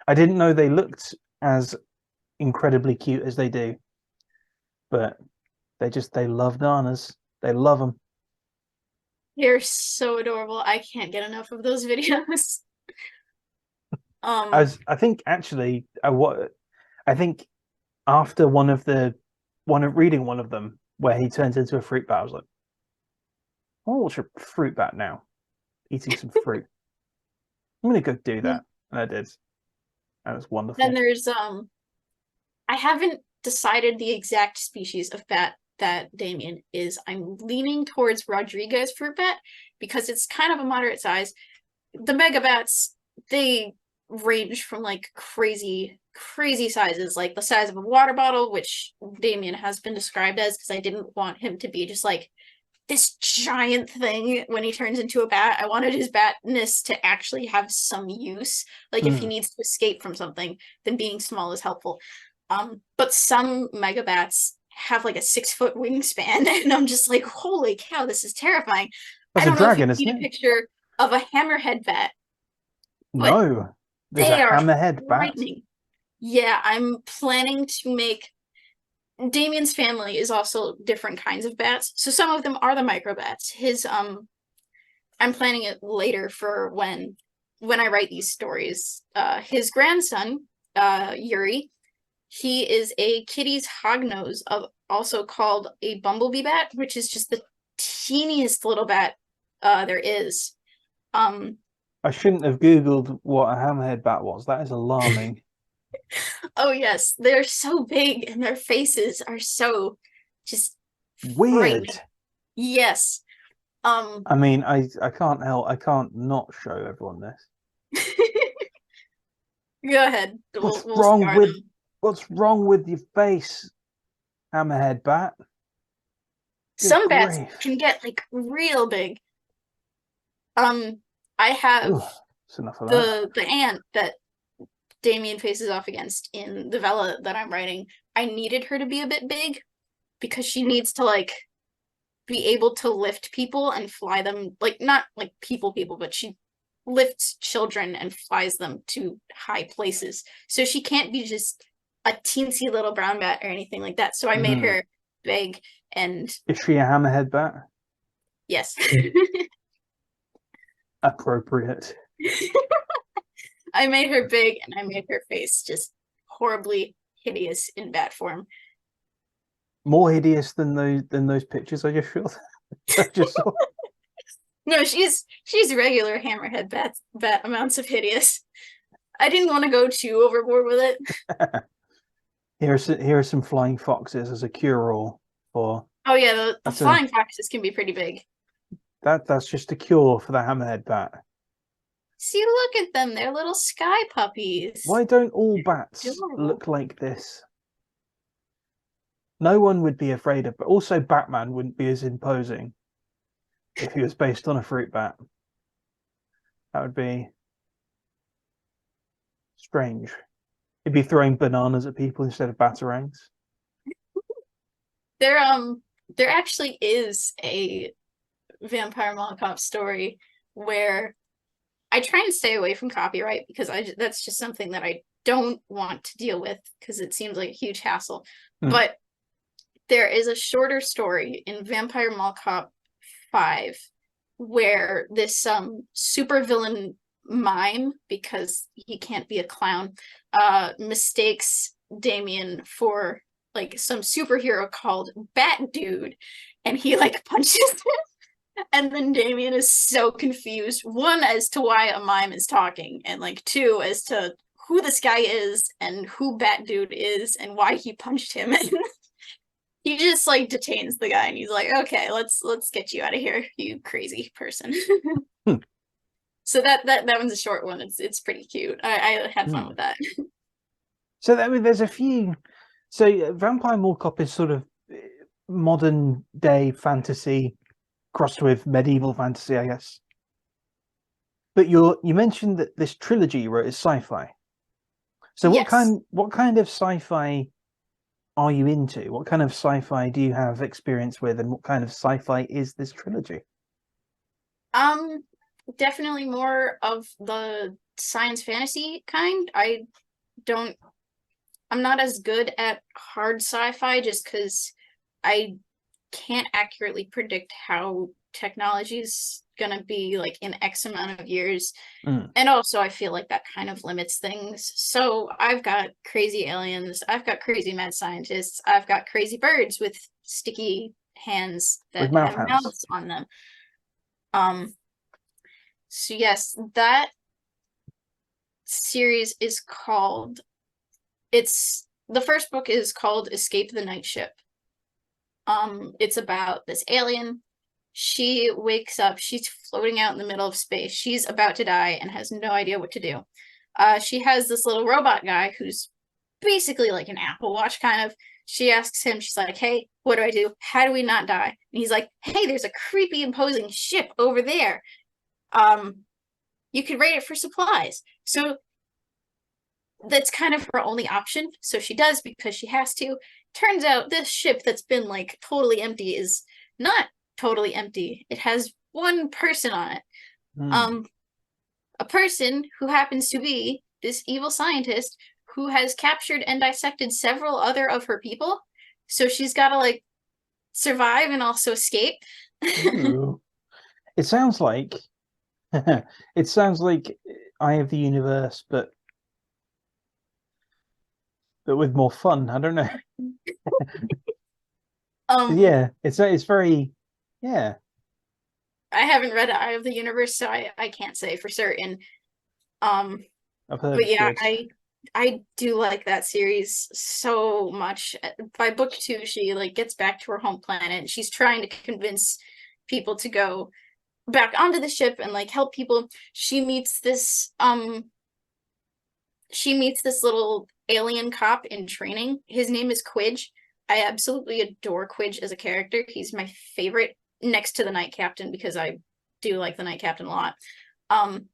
I didn't know they looked as incredibly cute as they do, but they love bananas. They love them. They're so adorable. I can't get enough of those videos. I think actually I think after reading one of them where he turns into a fruit bat, I was like, I want to watch a fruit bat now, eating some fruit. I'm gonna go do that, and I did. That was wonderful. Then there's I haven't decided the exact species of bat that Damien is. I'm leaning towards Rodriguez fruit bat because it's kind of a moderate size. The mega bats, they range from like crazy sizes, like the size of a water bottle, which Damien has been described as, because I didn't want him to be just like this giant thing when he turns into a bat. I wanted his batness to actually have some use. Like if he needs to escape from something, then being small is helpful. But some megabats have like a 6-foot wingspan, and I'm just like, holy cow, this is terrifying. That's I don't a dragon, know if you've isn't seen it? a picture of a hammerhead bat. No, there's a hammerhead bat. Yeah, I'm planning to make Damien's family is also different kinds of bats. So some of them are the microbats. His I'm planning it later for when I write these stories. His grandson, Yuri, he is a Kitty's hognose, of also called a bumblebee bat, which is just the teeniest little bat there is. I shouldn't have Googled what a hammerhead bat was. That is alarming. Oh yes, they're so big and their faces are so just frightening. Weird. Yes. I mean, I can't help. I can't not show everyone this. Go ahead. What's We'll wrong scar with them. what's wrong with your face, hammerhead bat? Good Some bats grief. can get like real big. I have Ugh, that's enough of that. the ant that Damien faces off against in the Vela that I'm writing. I needed her to be a bit big because she needs to like be able to lift people and fly them, like not like people, but she lifts children and flies them to high places. So she can't be just a teensy little brown bat or anything like that. So I made her big and Is she a hammerhead bat? yes. Appropriate. I made her big and I made her face just horribly hideous in bat form. More hideous than those pictures I just shot. I just saw. No, she's regular hammerhead bat amounts of hideous. I didn't want to go too overboard with it. Here are some flying foxes as a cure-all for. Oh yeah, the flying foxes can be pretty big. That's just a cure for the hammerhead bat. See, look at them. They're little sky puppies. Why don't all bats look like this? No one would be afraid of, but also Batman wouldn't be as imposing if he was based on a fruit bat. That would be strange. He'd be throwing bananas at people instead of batarangs. There actually is a Vampire Mall Cop story where I try and stay away from copyright because that's just something that I don't want to deal with because it seems like a huge hassle. But there is a shorter story in Vampire Mall Cop 5 where this supervillain mime, because he can't be a clown, mistakes Damien for like some superhero called Bat Dude, and he like punches him. And then Damien is so confused, one, as to why a mime is talking, and like two, as to who this guy is and who Bat Dude is and why he punched him. And he just like detains the guy and he's like, okay, let's get you out of here, you crazy person. So that one's a short one. It's pretty cute. I had fun with that. So I mean, there's a few. So Vampire Mall Cop is sort of modern day fantasy crossed with medieval fantasy, I guess. But you mentioned that this trilogy you wrote is sci-fi. So yes. what kind of sci-fi are you into? What kind of sci-fi do you have experience with, and what kind of sci-fi is this trilogy? Definitely more of the science fantasy kind. I'm not as good at hard sci-fi just because I can't accurately predict how technology is gonna be like in X amount of years. And also I feel like that kind of limits things. So I've got crazy aliens, I've got crazy mad scientists, I've got crazy birds with sticky hands that have mouths on them. So yes, that series is called, the first book is called Escape the Night Ship. It's about this alien. She wakes up, she's floating out in the middle of space. She's about to die and has no idea what to do. She has this little robot guy who's basically like an Apple Watch kind of. She asks him, she's like, hey, what do I do? How do we not die? And he's like, hey, there's a creepy imposing ship over there. You could raid it for supplies. So that's kind of her only option. So she does because she has to. Turns out this ship that's been like totally empty is not totally empty. It has one person on it. A person who happens to be this evil scientist who has captured and dissected several other of her people. so she's got to like survive and also escape. Ooh. It sounds like it sounds like Eye of the Universe, but with more fun. I don't know. um Yeah, it's very yeah. I haven't read Eye of the Universe, so I can't say for certain. Um I've heard but it's yeah, good. I do like that series so much. By book 2, she like gets back to her home planet and she's trying to convince people to go back onto the ship and like help people. She meets this little alien cop in training. His name is Quidge. I absolutely adore Quidge as a character. He's my favorite next to the Night Captain because I do like the Night Captain a lot. Um,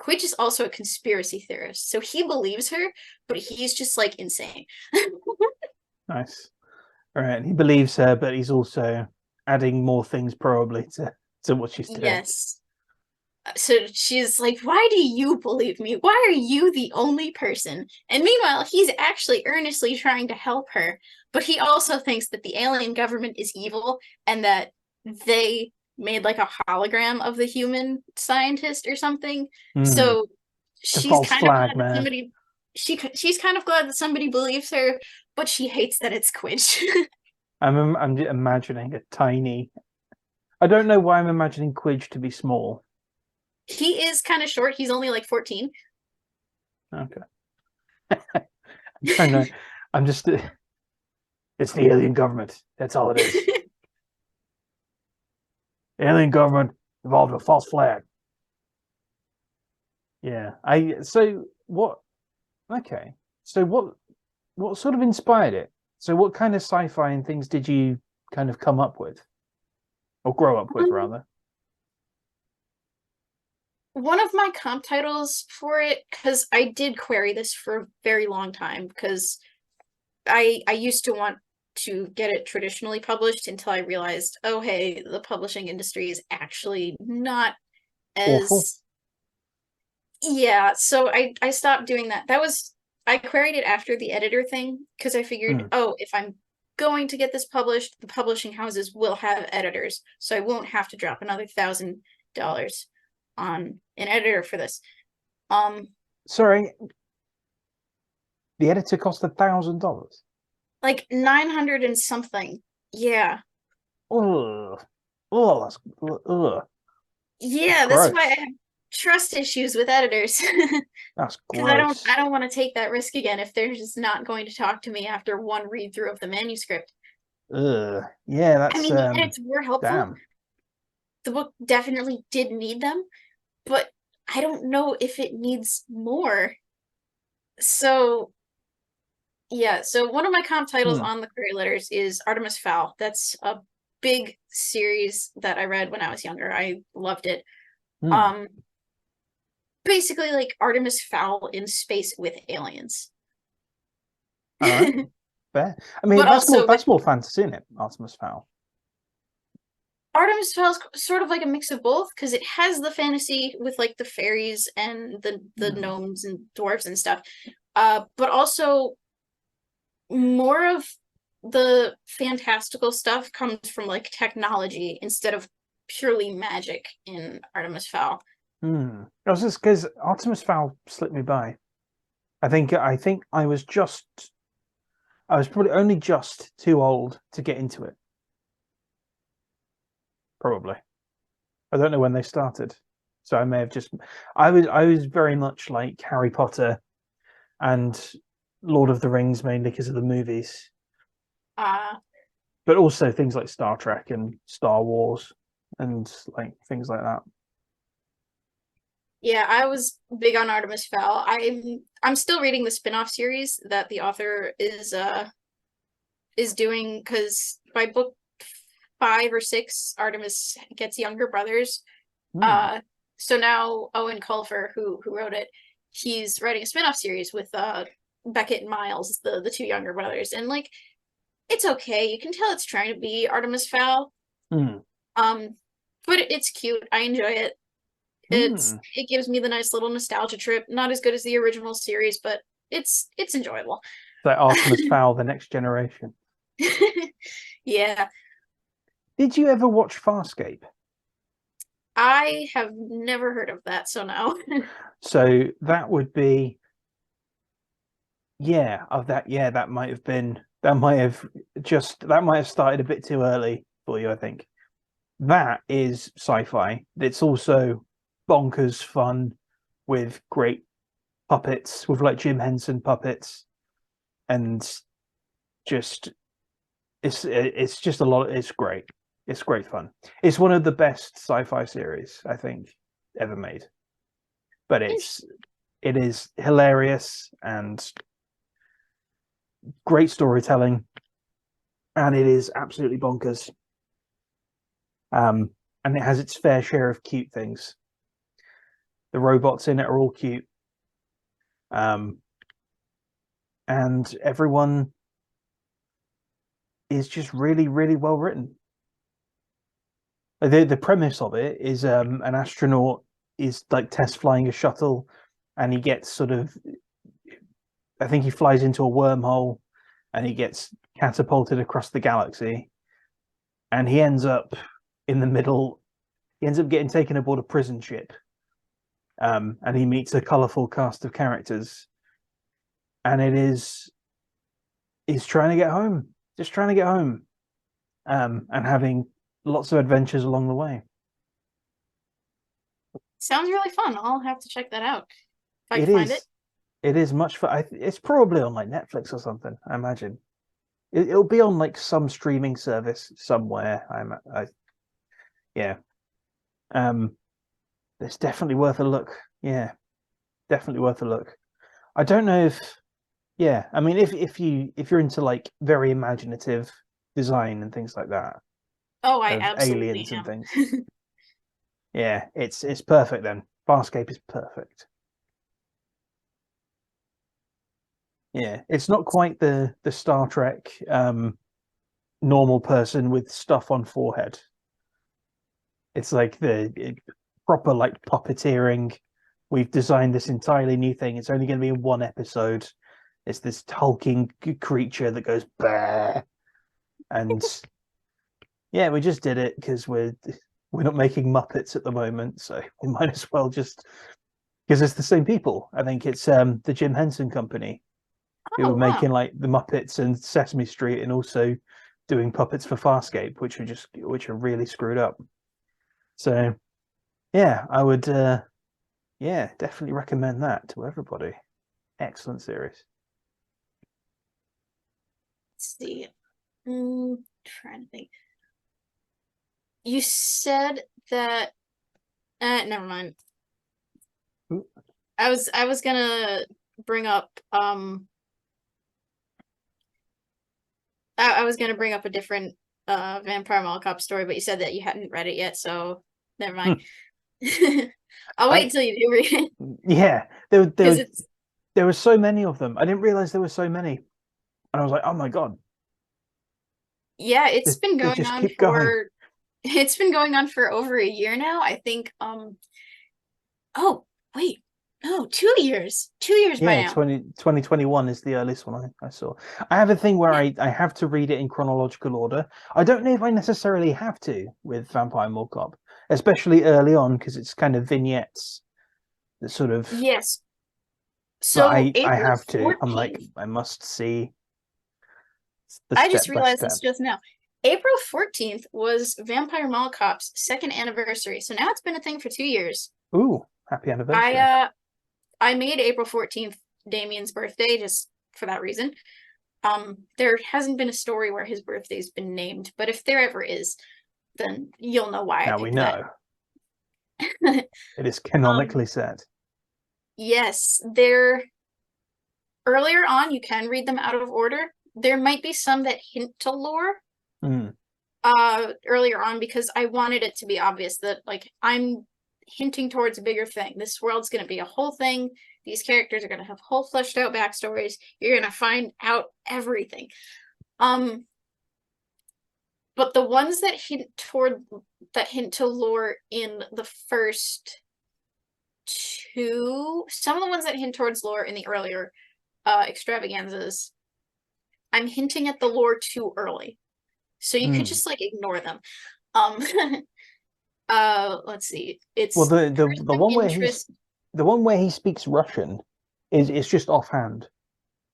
Quidge is also a conspiracy theorist, so he believes her, but he's just like insane. Nice. All right. He believes her, but he's also adding more things probably to what she's doing. Yes. So she's like, why do you believe me? Why are you the only person? And meanwhile, he's actually earnestly trying to help her, but he also thinks that the alien government is evil and that they made like a hologram of the human scientist or something. Hmm. So It's a she's false kind of flag, glad that man. she's kind of glad that somebody believes her, but she hates that it's Quidge. I'm imagining a tiny. I don't know why I'm imagining Quidge to be small. He is kind of short. He's only like 14. Okay. I'm trying to. I'm just. It's the alien government. That's all it is. Alien government involved with false flag. Yeah. So what? Okay. So what sort of inspired it? So what kind of sci-fi and things did you kind of come up with or grow up with Um, rather? One of my comp titles for it, because I did query this for a very long time, because I used to want to get it traditionally published until I realized, oh hey, the publishing industry is actually not Awful. as yeah, so I stopped doing that. I queried it after the editor thing because I figured, Hmm. oh, if I'm going to get this published, the publishing houses will have editors, so I won't have to drop another $1,000 on an editor for this. Um, Sorry, the editor cost $1,000. like 900 and something. Yeah. Ugh. Oh, that's Yeah, that's why I gross. have trust issues with editors. That's Because I don't gross. I don't want to take that risk again if they're just not going to talk to me after one read through of the manuscript. Ugh. Yeah, I that's mean, the edits were helpful. damn. The book definitely did need them, but I don't know if it needs more. So yeah, so one of my comp titles Hmm. on the query letters is Artemis Fowl. That's a big series that I read when I was younger. I loved it. Hmm. Um, basically like Artemis Fowl in space with aliens. All right. Fair. I mean, But also with that's more fantasy, isn't it? Artemis Fowl. Artemis Fowl is sort of like a mix of both because it has the fantasy with like the fairies and the Hmm. gnomes and dwarves and stuff. But also more of the fantastical stuff comes from like technology instead of purely magic in Artemis Fowl. Hmm. I was just because Artemis Fowl slipped me by. I think I was probably only just too old to get into it. Probably. I don't know when they started. So I may have just I was very much like Harry Potter and Lord of the Rings mainly because of the movies, Uh but also things like Star Trek and Star Wars and like things like that. yeah, I was big on Artemis Fowl. I'm still reading the spin-off series that the author is doing because by book 5 or 6, Artemis gets younger brothers. Hmm. Uh, so now Owen Colfer, who wrote it, he's writing a spin-off series with Beckett and Miles, the two younger brothers, and like it's okay. You can tell it's trying to be Artemis Fowl. Hmm. Um, but it's cute. I enjoy it. Hmm. It gives me the nice little nostalgia trip. Not as good as the original series, but it's enjoyable. Like Artemis Fowl, the next generation. Yeah, Did you ever watch Farscape? I have never heard of that, so no. So that would be, that might have been, that might have started a bit too early for you, I think. That is sci-fi. It's also bonkers fun with great puppets, with like Jim Henson puppets, and just it's just a lot. It's great. It's great fun. It's one of the best sci-fi series I think ever made. But it is hilarious and great storytelling, and it is absolutely bonkers. And it has its fair share of cute things. The robots in it are all cute. And everyone is just really, really well written. The premise of it is an astronaut is like test flying a shuttle, and he gets I think he flies into a wormhole, and he gets catapulted across the galaxy, and he ends up in the middle. He ends up getting taken aboard a prison ship, and he meets a colourful cast of characters, and he's trying to get home, just trying to get home, and having lots of adventures along the way. Sounds really fun. I'll have to check that out if I It can find it. is, it is much fun. It's probably on like Netflix or something. I imagine it'll be on like some streaming service somewhere. Yeah. Um, it's definitely worth a look. Yeah, definitely worth a look. I don't know if, yeah. I mean, if you're into like very imaginative design and things like that Oh, I of absolutely aliens and am. things, yeah, it's perfect. Then Farscape is perfect. Yeah, it's not quite the Star Trek normal person with stuff on forehead. It's like proper like puppeteering. We've designed this entirely new thing. It's only going to be in one episode. It's this hulking creature that goes bah, and yeah, we just did it because we're not making Muppets at the moment, so we might as well just because it's the same people. I think it's the Jim Henson Company who Oh, were wow. making like the Muppets and Sesame Street, and also doing puppets for Farscape, which are really screwed up. So yeah, I would definitely recommend that to everybody. Excellent series. Let's see. Trying to think. You said that never mind. Ooh. I was gonna bring up I was gonna bring up a different Vampire Mall Cop story, but you said that you hadn't read it yet, so never mind. Hmm. I'll wait I until you do read it. Yeah, Because it's there were so many of them. I didn't realize there were so many, and I was like, oh my god, yeah, it's been they going just on keep going. for it's been going on for over a year now. I think oh wait, no, 2 years. 2 years by Yeah, now. 2021 is the earliest one I saw. I have a thing where Yeah. I have to read it in chronological order. I don't know if I necessarily have to with Vampire Mall Cop, especially early on, because it's kind of vignettes that sort of, Yes. but So I April have to. I'm like, 14th, I must see the I just step by realized this step. just now. April 14th was Vampire Mall Cop's second anniversary. So now it's been a thing for 2 years. Ooh, happy I anniversary. uh I made April 14th Damien's birthday just for that reason. There hasn't been a story where his birthday's been named, but if there ever is, then you'll know why I Now we picked that. know it is um, canonically set. yes, there earlier on you can read them out of order. There might be some that hint to lore Mm. earlier on because I wanted it to be obvious that like I'm hinting towards a bigger thing. This world's going to be a whole thing. These characters are going to have whole fleshed out backstories. You're going to find out everything. Um, but the ones that hint to lore in the first two, some of the ones that hint towards lore in the earlier extravaganzas I'm hinting at the lore too early. So you could just like ignore them. Um let's see. It's well, the one where interest. the one where he speaks Russian is it's just offhand.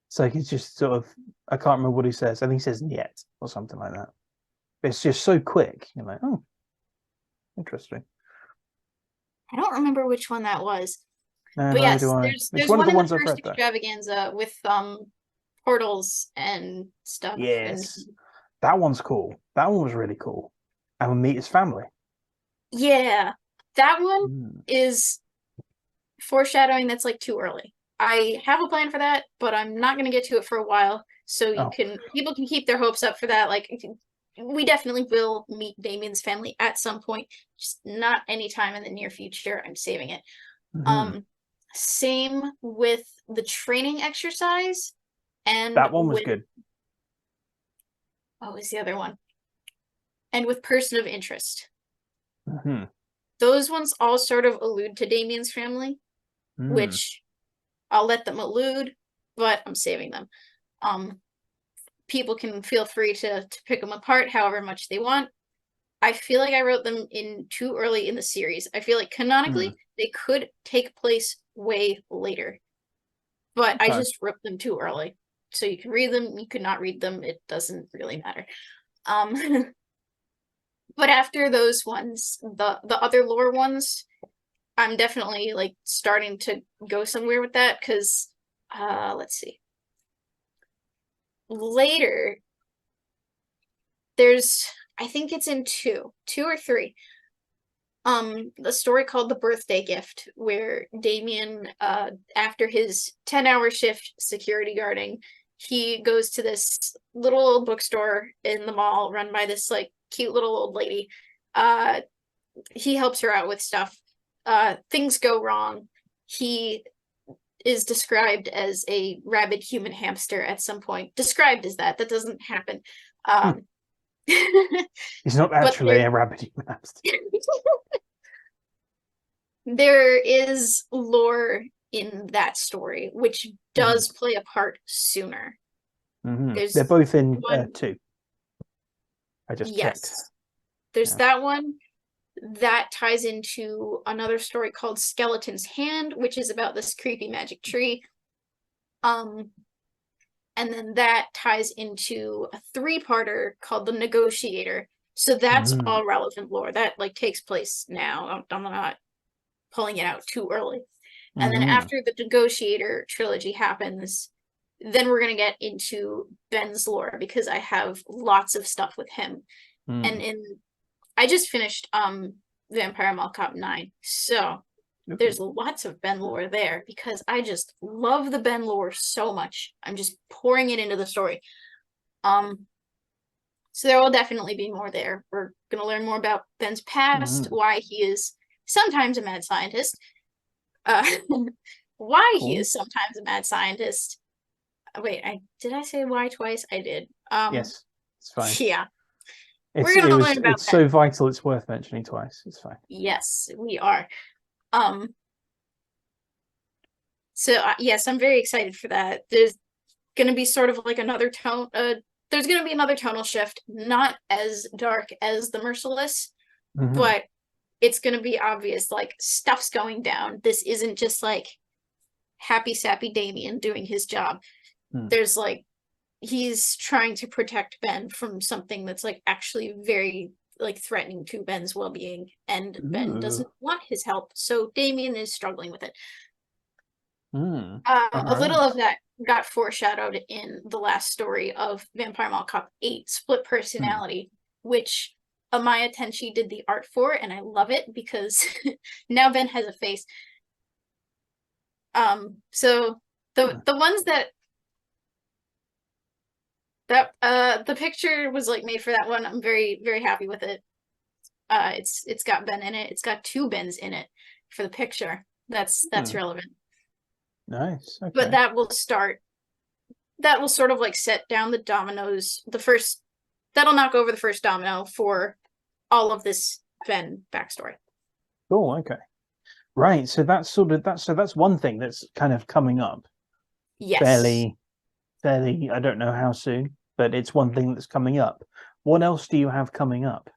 It's like it's just sort of I can't remember what he says. I think he says "niet" or something like that. It's just so quick. You're like, oh, interesting. I don't remember which one that was. No, But neither yes, do I. there's It's there's one of one the in the ones I've first read though. extravaganza with portals and stuff. And Yes, that one's cool. That one was really cool. And we meet his family. yeah, that one is foreshadowing that's like too early. I have a plan for that, but I'm not going to get to it for a while. So people can keep their hopes up for that. Like we definitely will meet Damien's family at some point, just not anytime in the near future. I'm saving it. Same with the training exercise, and that one was good. What was the other one? And with person of interest. Mm-hmm. Those ones all sort of allude to Damien's family, which I'll let them allude, but I'm saving them. People can feel free to pick them apart however much they want. I feel like I wrote them in too early in the series. I feel like canonically they could take place way later, but I just wrote them too early. So you can read them, you could not read them. It doesn't really matter. But after those ones, the other lore ones, I'm definitely like starting to go somewhere with that because let's see. Later, there's I think it's in two or three. The story called The Birthday Gift, where Damien, after his 10-hour shift security guarding, he goes to this little old bookstore in the mall run by this like cute little old lady. He helps her out with stuff. Things go wrong. He is described as a rabid human hamster at some point. Described as that. That doesn't happen. He's not actually a rabbit human hamster. There is lore in that story, which does play a part sooner. They're both in two. I just checked. There's that one that ties into another story called Skeleton's Hand, which is about this creepy magic tree. And then that ties into a 3-parter called The Negotiator. So that's all relevant lore. That like takes place now. I'm not pulling it out too early. And then after the Negotiator trilogy happens, then we're going to get into Ben's lore because I have lots of stuff with him. And I just finished Vampire Mall Cop 9. So there's lots of Ben lore there because I just love the Ben lore so much. I'm just pouring it into the story. So there will definitely be more there. We're going to learn more about Ben's past, why he is sometimes a mad scientist, why he is sometimes a mad scientist. Wait, did I say why twice? I did. Yes, it's fine. Yeah. It's so vital it's worth mentioning twice. It's fine. Yes, we are. So yes, I'm very excited for that. There's gonna be sort of like another tone. There's gonna be another tonal shift, not as dark as The Merciless, but it's gonna be obvious. Like stuff's going down. This isn't just like happy sappy Damien doing his job. There's like he's trying to protect Ben from something that's like actually very like threatening to Ben's well-being, and Ben doesn't want his help, so Damien is struggling with it. A little of that got foreshadowed in the last story of Vampire Mall Cop 8, Split Personality, which Amaya Tenchi did the art for, and I love it because now Ben has a face. So the ones that the picture was like made for that one, I'm very, very happy with it. It's got Ben in it. It's got 2 Bens in it for the picture. That's relevant. Nice. Okay. But that will sort of like set down the dominoes. That'll knock over the first domino for all of this Ben backstory. Cool. Okay. Right. So that's one thing that's kind of coming up. Yes. Fairly fairly, I don't know how soon, but it's one thing that's coming up. What else do you have coming up?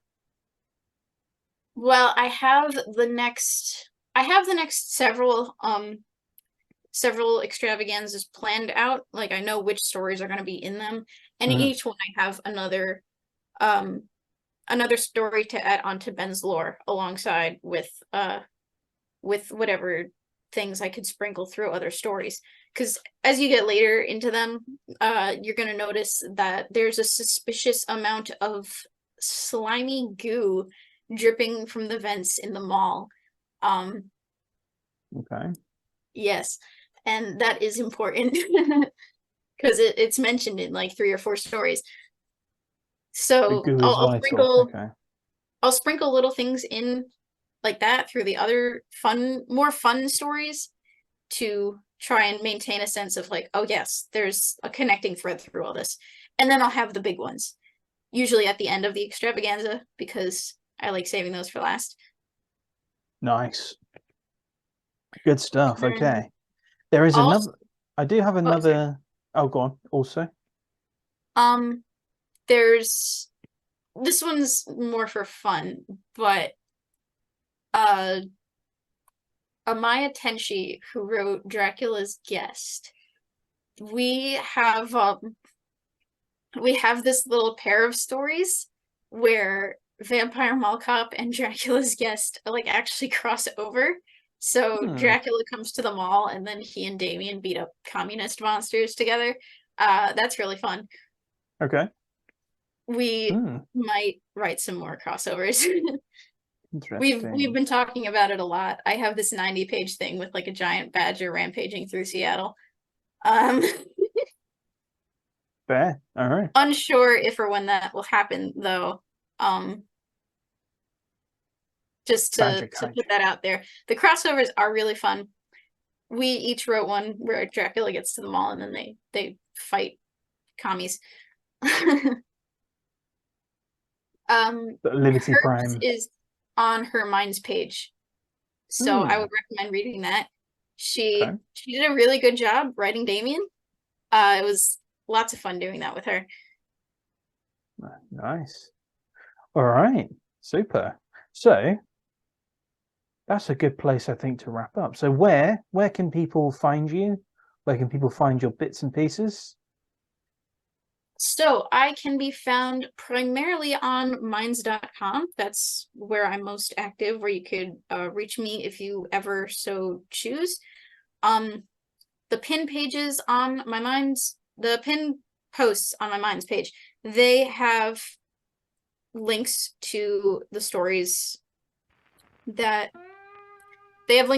Well, I have the next several extravaganzas planned out. Like I know which stories are going to be in them, and each one I have um another story to add onto Ben's lore alongside with whatever things I could sprinkle through other stories. Because as you get later into them, you're going to notice that there's a suspicious amount of slimy goo dripping from the vents in the mall. Okay. Yes, and that is important because it's mentioned in like 3 or 4 stories. The So goo is vital. Okay. I'll sprinkle little things in like that through the other more fun stories to try and maintain a sense of like, oh yes, there's a connecting thread through all this. And then I'll have the big ones, usually at the end of the extravaganza, because I like saving those for last. Nice. Good stuff. And Okay. There is also, another. I do have another. Oh, go on. Also. There's this one's more for fun, but Amaya Tenshi, who wrote Dracula's Guest, we have this little pair of stories where Vampire Mall Cop and Dracula's Guest like actually cross over. So Dracula comes to the mall and then he and Damien beat up communist monsters together. That's really fun. Okay. We might write some more crossovers. Interesting. We've been talking about it a lot. I have this 90-page thing with like a giant badger rampaging through Seattle. Fair. All right. Unsure if or when that will happen though. Just to put that out there. The crossovers are really fun. We each wrote one where Dracula gets to the mall and then they fight commies. Liberty Prime is on her Minds page, so I would recommend reading that. She did a really good job writing Damien. It was lots of fun doing that with her. Nice. All right, super. So that's a good place, I think, to wrap up. So where can people find you? Where can people find your bits and pieces? So I can be found primarily on minds.com. That's where I'm most active, where you could reach me if you ever so choose. The pin pages on my Minds, the pin posts on my Minds page, they have links to the stories that I've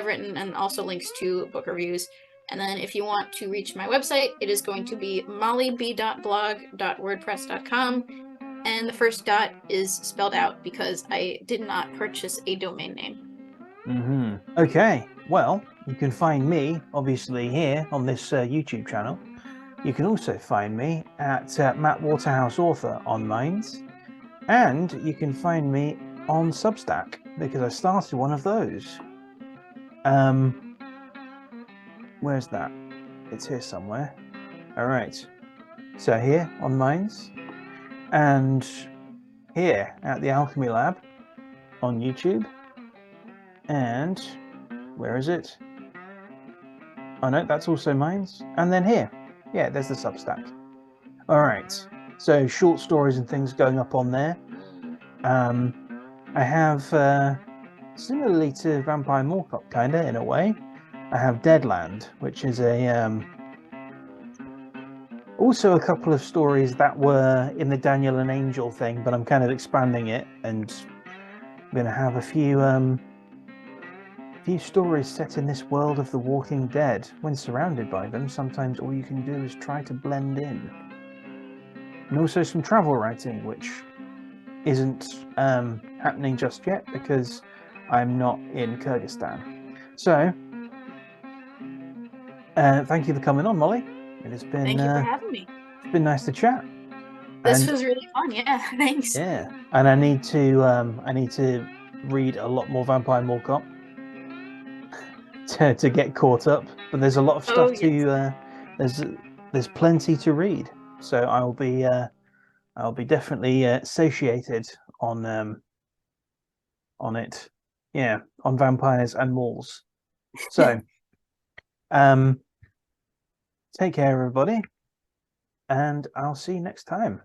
written, and also links to book reviews. And then if you want to reach my website, it is going to be mollyb.blog.wordpress.com. And the first dot is spelled out because I did not purchase a domain name. Okay, well, you can find me, obviously, here on this YouTube channel. You can also find me at Matt Waterhouse Author on Minds. And you can find me on Substack, because I started one of those. Where's that? It's here somewhere. All right. So here on Minds, and here at the Alchemy Lab on YouTube. And where is it? Oh no, that's also Minds. And then here, yeah, there's the Substack. All right. So short stories and things going up on there. I have, similarly to Vampire Mall Cop, kind of in a way, I have Deadland, which is also a couple of stories that were in the Daniel and Angel thing, but I'm kind of expanding it, and I'm going to have a few stories set in this world of The Walking Dead. When surrounded by them, sometimes all you can do is try to blend in. And also some travel writing, which isn't happening just yet because I'm not in Kyrgyzstan. So, thank you for coming on, Molly. It has been. Thank you for having me. It's been nice to chat. This was really fun. Yeah, thanks. Yeah, and I need to read a lot more Vampire Mall Cop to get caught up. But there's a lot of stuff there's plenty to read, so I'll be definitely satiated on it. Yeah, on vampires and malls. So, take care, everybody, and I'll see you next time.